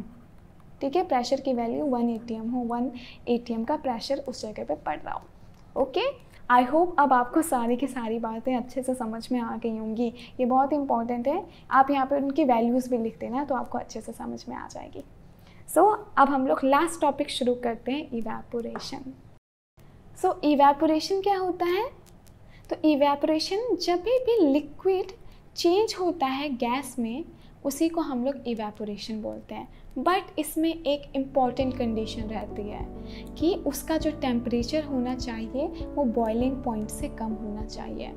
ठीक है, प्रेशर की वैल्यू 1 atm हो, 1 atm का प्रेशर उस जगह पे पड़ रहा हो। ओके, आई होप अब आपको सारी की सारी बातें अच्छे से समझ में आ गई होंगी। ये बहुत इंपॉर्टेंट है, आप यहाँ पे उनकी वैल्यूज़ भी लिख देना तो आपको अच्छे से समझ में आ जाएगी। सो अब हम लोग लास्ट टॉपिक शुरू करते हैं, इवेपोरेशन। सो इवेपोरेशन क्या होता है? तो इवेपोरेशन जब भी लिक्विड चेंज होता है गैस में, उसी को हम लोग इवेपोरेशन बोलते हैं। बट इसमें एक इम्पॉर्टेंट कंडीशन रहती है कि उसका जो टेम्परेचर होना चाहिए वो बॉइलिंग पॉइंट से कम होना चाहिए।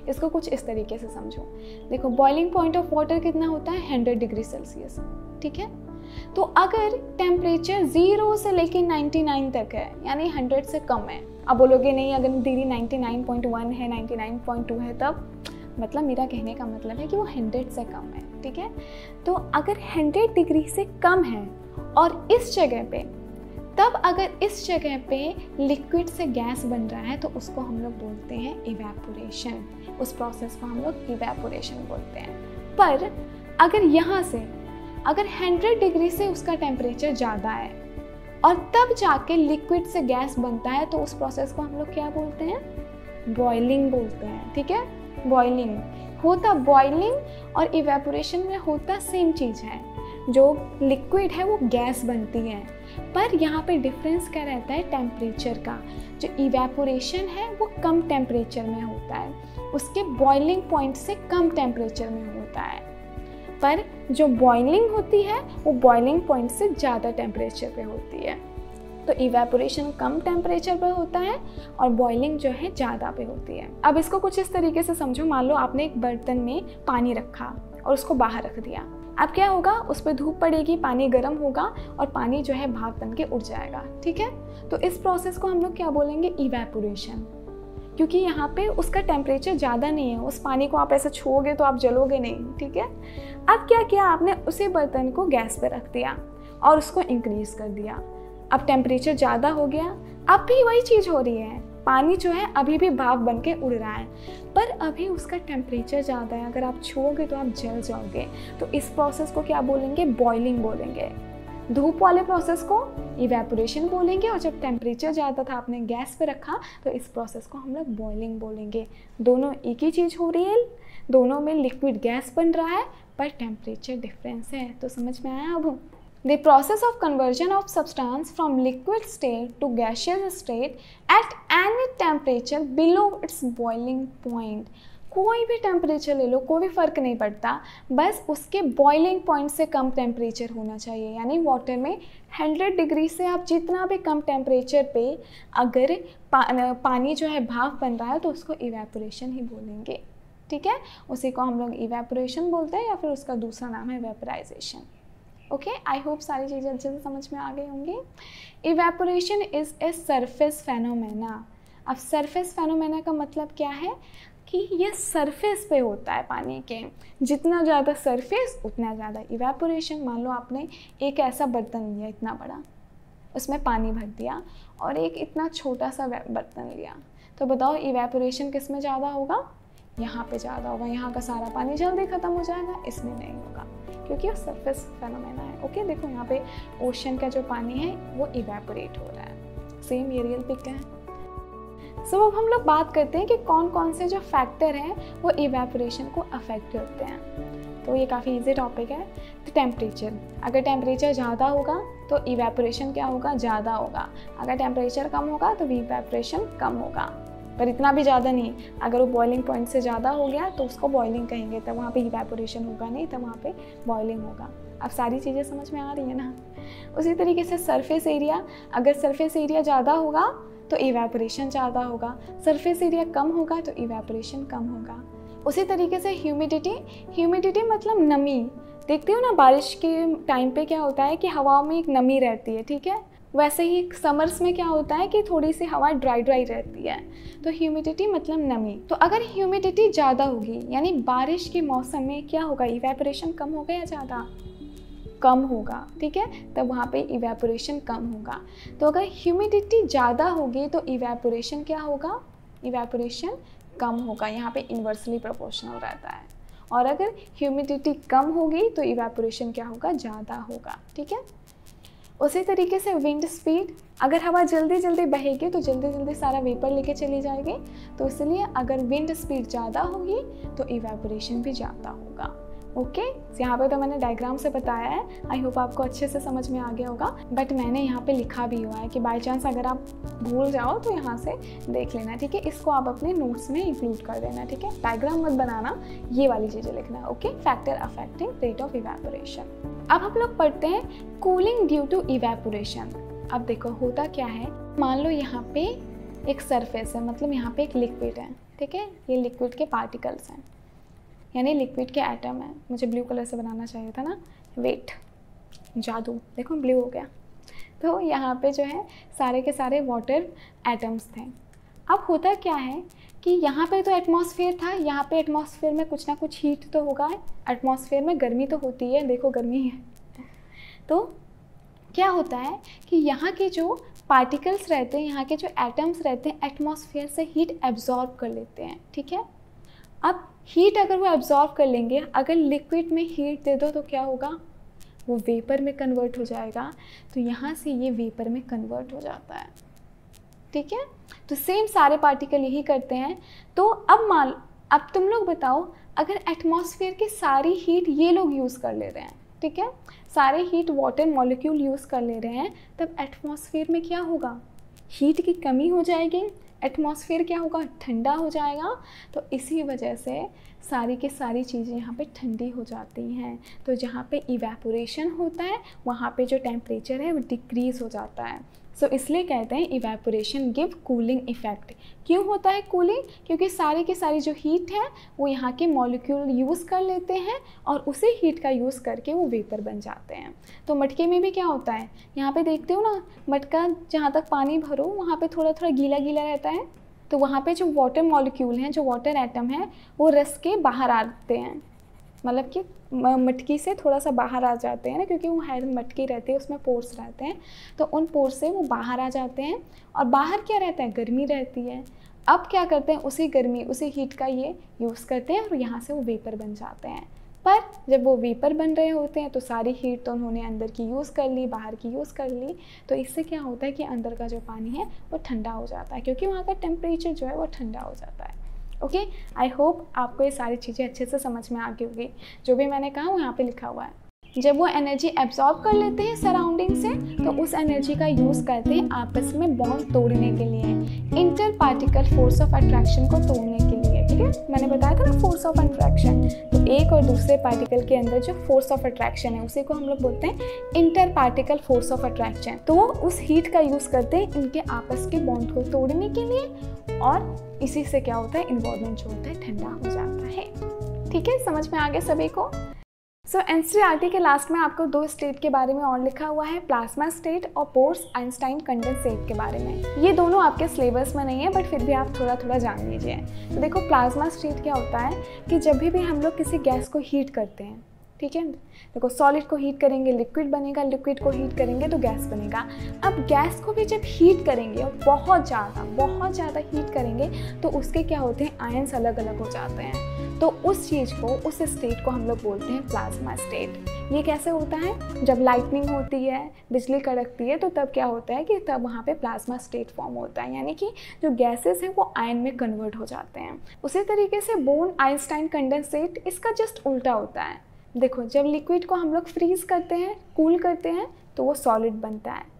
इसको कुछ इस तरीके से समझो। देखो, बॉइलिंग पॉइंट ऑफ वाटर कितना होता है, 100 डिग्री सेल्सियस, ठीक है। तो अगर टेम्परेचर 0 से लेकर 99 तक है, यानी 100 से कम है, अब बोलोगे नहीं अगर दीदी 99.1 है, 99.2 है, तब मतलब मेरा कहने का मतलब है कि वो 100 से कम है, ठीक है। तो अगर 100 डिग्री से कम है और इस जगह पे, तब अगर इस जगह पे लिक्विड से गैस बन रहा है तो उसको हम लोग बोलते हैं इवेपोरेशन। उस प्रोसेस को हम लोग इवेपोरेशन बोलते हैं। पर अगर यहाँ से अगर 100 डिग्री से उसका टेम्परेचर ज़्यादा है और तब जाके लिक्विड से गैस बनता है, तो उस प्रोसेस को हम लोग क्या बोलते हैं, बॉइलिंग बोलते हैं, ठीक है। बॉइलिंग होता, बॉइलिंग और इवेपोरेशन में होता सेम चीज़ है। जो लिक्विड है वो गैस बनती है, पर यहाँ पे डिफरेंस क्या रहता है, टेम्परेचर का। जो इवेपोरेशन है वो कम टेम्परेचर में होता है, उसके बॉइलिंग पॉइंट से कम टेम्परेचर में होता है। पर जो बॉइलिंग होती है वो बॉइलिंग पॉइंट से ज़्यादा टेम्परेचर पे होती है। तो इवेपोरेशन कम टेम्परेचर पर होता है और बॉइलिंग जो है ज़्यादा पे होती है। अब इसको कुछ इस तरीके से समझो, मान लो आपने एक बर्तन में पानी रखा और उसको बाहर रख दिया। अब क्या होगा, उस पर धूप पड़ेगी, पानी गर्म होगा और पानी जो है भाप बन के उड़ जाएगा। ठीक है, तो इस प्रोसेस को हम लोग क्या बोलेंगे, इवेपोरेशन। क्योंकि यहाँ पे उसका टेम्परेचर ज़्यादा नहीं है, उस पानी को आप ऐसे छूओगे तो आप जलोगे नहीं। ठीक है, अब क्या किया आपने, उसी बर्तन को गैस पे रख दिया और उसको इंक्रीज कर दिया। अब टेम्परेचर ज़्यादा हो गया, अब भी वही चीज़ हो रही है, पानी जो है अभी भी भाप बन के उड़ रहा है, पर अभी उसका टेम्परेचर ज़्यादा है, अगर आप छूओगे तो आप जल जाओगे। तो इस प्रोसेस को क्या बोलेंगे, बॉइलिंग बोलेंगे। धूप वाले प्रोसेस को इवेपोरेशन बोलेंगे, और जब टेम्परेचर ज़्यादा था आपने गैस पे रखा तो इस प्रोसेस को हम लोग बॉइलिंग बोलेंगे। दोनों एक ही चीज़ हो रही है, दोनों में लिक्विड गैस बन रहा है, पर टेम्परेचर डिफरेंस है। तो समझ में आया अब? The process of conversion of substance from liquid state to gaseous state at any temperature below its boiling point। कोई भी टेम्परेचर ले लो, कोई भी फ़र्क नहीं पड़ता, बस उसके बॉइलिंग पॉइंट से कम टेम्परेचर होना चाहिए। यानी वाटर में 100 डिग्री से आप जितना भी कम टेम्परेचर पे अगर पानी जो है भाप बन रहा है तो उसको इवेपोरेशन ही बोलेंगे। ठीक है, उसी को हम लोग इवेपोरेशन बोलते हैं, या फिर उसका दूसरा नाम है वेपराइजेशन। ओके, आई होप सारी चीज़ें अच्छे से समझ में आ गई होंगी। Evaporation is a surface phenomena. अब सरफेस फेनोमेना का मतलब क्या है कि ये सरफेस पे होता है पानी के, जितना ज़्यादा सरफेस उतना ज़्यादा इवेपोरेशन। मान लो आपने एक ऐसा बर्तन लिया इतना बड़ा, उसमें पानी भर दिया, और एक इतना छोटा सा बर्तन लिया, तो बताओ इवेपोरेशन किस में ज़्यादा होगा, यहाँ पे ज़्यादा होगा। यहाँ का सारा पानी जल्दी ख़त्म हो जाएगा, इसमें नहीं होगा, क्योंकि वो सरफेस फेनोमेना है। ओके, देखो यहाँ पे ओशन का जो पानी है वो इवेपोरेट हो रहा है। सेम ये रियल पिक है। सो अब हम लोग बात करते हैं कि कौन कौन से जो फैक्टर हैं वो इवेपोरेशन को अफेक्ट करते हैं। तो ये काफ़ी इजी टॉपिक है। तो टेम्परेचर, अगर टेम्परेचर ज़्यादा होगा तो इवेपोरेशन क्या होगा, ज़्यादा होगा। अगर टेम्परेचर कम होगा तो इवेपोरेशन कम होगा, पर इतना भी ज़्यादा नहीं। अगर वो बॉइलिंग पॉइंट से ज़्यादा हो गया तो उसको बॉइलिंग कहेंगे, तब वहाँ पे इवेपोरेशन होगा नहीं, तब वहाँ पे बॉइलिंग होगा। अब सारी चीज़ें समझ में आ रही है ना? उसी तरीके से सरफेस एरिया, अगर सरफेस एरिया ज़्यादा होगा तो इवेपोरेशन ज़्यादा होगा, सरफेस एरिया कम होगा तो इवेपोरेशन कम होगा। उसी तरीके से ह्यूमिडिटी, ह्यूमिडिटी मतलब नमी। देखते हो ना बारिश के टाइम पे क्या होता है कि हवा में एक नमी रहती है, ठीक है? वैसे ही समर्स में क्या होता है कि थोड़ी सी हवा ड्राई ड्राई रहती है। तो ह्यूमिडिटी मतलब नमी। तो अगर ह्यूमिडिटी ज़्यादा होगी, यानी बारिश के मौसम में क्या होगा, इवेपोरेशन कम होगा या ज़्यादा? कम होगा, ठीक है? तब वहाँ पे इवेपोरेशन कम होगा। तो अगर ह्यूमिडिटी ज़्यादा होगी तो इवेपोरेशन क्या होगा, इवेपोरेशन कम होगा। यहाँ पे इन्वर्सली प्रोपोर्शनल रहता है। और अगर ह्यूमिडिटी कम होगी तो इवेपोरेशन क्या होगा, ज़्यादा होगा। ठीक है, उसी तरीके से विंड स्पीड, अगर हवा जल्दी जल्दी बहेगी तो जल्दी जल्दी सारा वेपर लेके चली जाएगी, तो इसलिए अगर विंड स्पीड ज़्यादा होगी तो इवेपोरेशन भी ज़्यादा होगा। ओके, यहाँ पे तो मैंने डायग्राम से बताया है, आई होप आपको अच्छे से समझ में आ गया होगा। बट मैंने यहाँ पे लिखा भी हुआ है कि बाय चांस अगर आप भूल जाओ तो यहाँ से देख लेना, ठीक है? इसको आप अपने नोट्स में इंक्लूड कर देना, ठीक है? डायग्राम मत बनाना, ये वाली चीज़ें लिखना। Okay, factor affecting rate of evaporation. अब हम लोग पढ़ते हैं कूलिंग ड्यू टू इवेपोरेशन। अब देखो होता क्या है, मान लो यहाँ पे एक सरफेस है, मतलब यहाँ पे एक लिक्विड है, ठीक है? ये लिक्विड के पार्टिकल्स हैं, यानी लिक्विड के एटम है। मुझे ब्लू कलर से बनाना चाहिए था ना, वेट, जादू, देखो ब्लू हो गया। तो यहाँ पे जो है सारे के सारे वाटर एटम्स थे। अब होता क्या है कि यहाँ पे तो एटमॉस्फेयर था, यहाँ पे एटमॉस्फेयर में कुछ ना कुछ हीट तो होगा, एटमॉस्फेयर में गर्मी तो होती है, देखो गर्मी है। तो क्या होता है कि यहाँ के जो पार्टिकल्स रहते हैं, यहाँ के जो एटम्स रहते हैं, एटमॉस्फेयर से हीट एब्जॉर्ब कर लेते हैं, ठीक है? अब हीट अगर वो एब्जॉर्ब कर लेंगे, अगर लिक्विड में हीट दे दो तो क्या होगा, वो वेपर में कन्वर्ट हो जाएगा। तो यहाँ से ये वेपर में कन्वर्ट हो जाता है, ठीक है? तो सेम सारे पार्टिकल यही करते हैं। तो अब तुम लोग बताओ, अगर एटमॉस्फेयर की सारी हीट ये लोग यूज़ कर ले रहे हैं, ठीक है, सारे हीट वाटर मॉलिक्यूल यूज़ कर ले रहे हैं, तब एटमॉस्फेयर में क्या होगा, हीट की कमी हो जाएगी, एटमॉस्फेयर क्या होगा, ठंडा हो जाएगा। तो इसी वजह से सारी की सारी चीज़ें यहाँ पे ठंडी हो जाती हैं। तो जहाँ पे इवेपोरेशन होता है वहाँ पे जो टेम्परेचर है वो डिक्रीज़ हो जाता है। सो इसलिए कहते हैं इवेपोरेशन गिव कूलिंग इफ़ेक्ट। क्यों होता है कूलिंग? क्योंकि सारी की सारी जो हीट है वो यहाँ के मॉलिक्यूल यूज़ कर लेते हैं और उसी हीट का यूज़ करके वो वेपर बन जाते हैं। तो मटके में भी क्या होता है, यहाँ पे देखते हो ना, मटका जहाँ तक पानी भरो वहाँ पे थोड़ा थोड़ा गीला गीला रहता है। तो वहाँ पे जो वाटर मॉलिक्यूल हैं, जो वाटर एटम है, वो रस के बाहर आते हैं, मतलब कि मटकी से थोड़ा सा बाहर आ जाते हैं ना, क्योंकि वो हेड मटकी रहती है, उसमें पोर्स रहते हैं। तो उन पोर्स से वो बाहर आ जाते हैं और बाहर क्या रहता है, गर्मी रहती है। अब क्या करते हैं, उसी गर्मी उसी हीट का ये यूज़ करते हैं और यहाँ से वो वेपर बन जाते हैं। पर जब वो वेपर बन रहे होते हैं तो सारी हीट तो उन्होंने अंदर की यूज़ कर ली, बाहर की यूज़ कर ली। तो इससे क्या होता है कि अंदर का जो पानी है वो ठंडा हो जाता है, क्योंकि वहाँ का टेम्परेचर जो है वो ठंडा हो जाता है। ओके, आई होप आपको ये सारी चीज़ें अच्छे से समझ में आ गई होगी। जो भी मैंने कहा वो यहाँ पे लिखा हुआ है। जब वो एनर्जी एब्जॉर्ब कर लेते हैं सराउंडिंग से, तो उस एनर्जी का यूज़ करते हैं आपस में बॉन्ड तोड़ने के लिए, inter particle force of attraction को तोड़ने के लिए। ठीक है, मैंने बताया था ना फोर्स ऑफ अट्रैक्शन। तो एक और दूसरे पार्टिकल के अंदर जो फोर्स ऑफ अट्रैक्शन है उसी को हम लोग बोलते हैं inter particle force of attraction. तो वो उस हीट का यूज़ करते हैं इनके आपस के बॉन्ड को तोड़ने के लिए, और इसी से क्या होता है, इन्वायरमेंट जो होता है ठंडा हो जाता है। ठीक है, समझ में आ गया सभी को? सो एनसीईआरटी के लास्ट में आपको 2 स्टेट के बारे में और लिखा हुआ है, प्लाज्मा स्टेट और बोर्स आइंस्टाइन कंडेंसेट के बारे में। ये दोनों आपके सिलेबस में नहीं है, बट फिर भी आप थोड़ा थोड़ा जान लीजिए। तो देखो, प्लाज्मा स्टेट क्या होता है कि जब भी हम लोग किसी गैस को हीट करते हैं, ठीक है, देखो सॉलिड को हीट करेंगे लिक्विड बनेगा, लिक्विड को हीट करेंगे तो गैस बनेगा। अब गैस को भी जब हीट करेंगे और बहुत ज़्यादा हीट करेंगे तो उसके क्या होते हैं, आयंस अलग अलग हो जाते हैं। तो उस चीज़ को, उस स्टेट को हम लोग बोलते हैं प्लाज्मा स्टेट। ये कैसे होता है, जब लाइटनिंग होती है, बिजली कड़कती है, तो तब क्या होता है कि तब वहाँ पे प्लाज्मा स्टेट फॉर्म होता है, यानी कि जो गैसेस हैं वो आयन में कन्वर्ट हो जाते हैं। उसी तरीके से बोर्न आइंस्टाइन कंडेंसेट इसका जस्ट उल्टा होता है। देखो, जब लिक्विड को हम लोग फ्रीज़ करते हैं, कूल करते हैं, तो वो सॉलिड बनता है।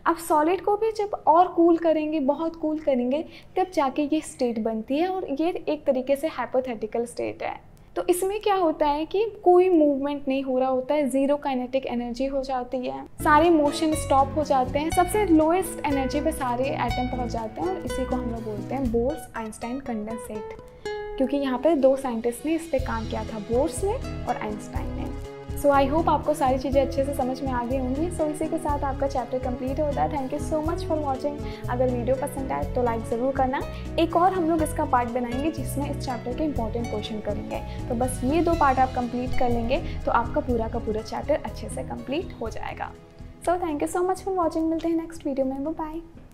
अब सॉलिड को भी जब और कूल करेंगे, बहुत कूल करेंगे, तब जाके ये स्टेट बनती है, और ये एक तरीके से हाइपोथेटिकल स्टेट है। तो इसमें क्या होता है कि कोई मूवमेंट नहीं हो रहा होता है, ज़ीरो काइनेटिक एनर्जी हो जाती है, सारे मोशन स्टॉप हो जाते हैं, सबसे लोएस्ट एनर्जी पे सारे एटम पहुंच जाते हैं, और इसी को हम लोग बोलते हैं बोर्स आइंस्टाइन कंडेंसेट। क्योंकि यहाँ पे 2 साइंटिस्ट ने इस पर काम किया था, बोर्स ने और आइंस्टाइन ने। सो आई होप आपको सारी चीज़ें अच्छे से समझ में आ गई होंगी। सो इसी के साथ आपका चैप्टर कंप्लीट होता है। Thank you so much for watching. अगर वीडियो पसंद आए तो लाइक ज़रूर करना। एक और हम लोग इसका पार्ट बनाएंगे जिसमें इस चैप्टर के इंपॉर्टेंट क्वेश्चन करेंगे। तो बस ये 2 पार्ट आप कंप्लीट कर लेंगे तो आपका पूरा का पूरा चैप्टर अच्छे से कंप्लीट हो जाएगा। So thank you so much for watching. मिलते हैं नेक्स्ट वीडियो में। Bye bye.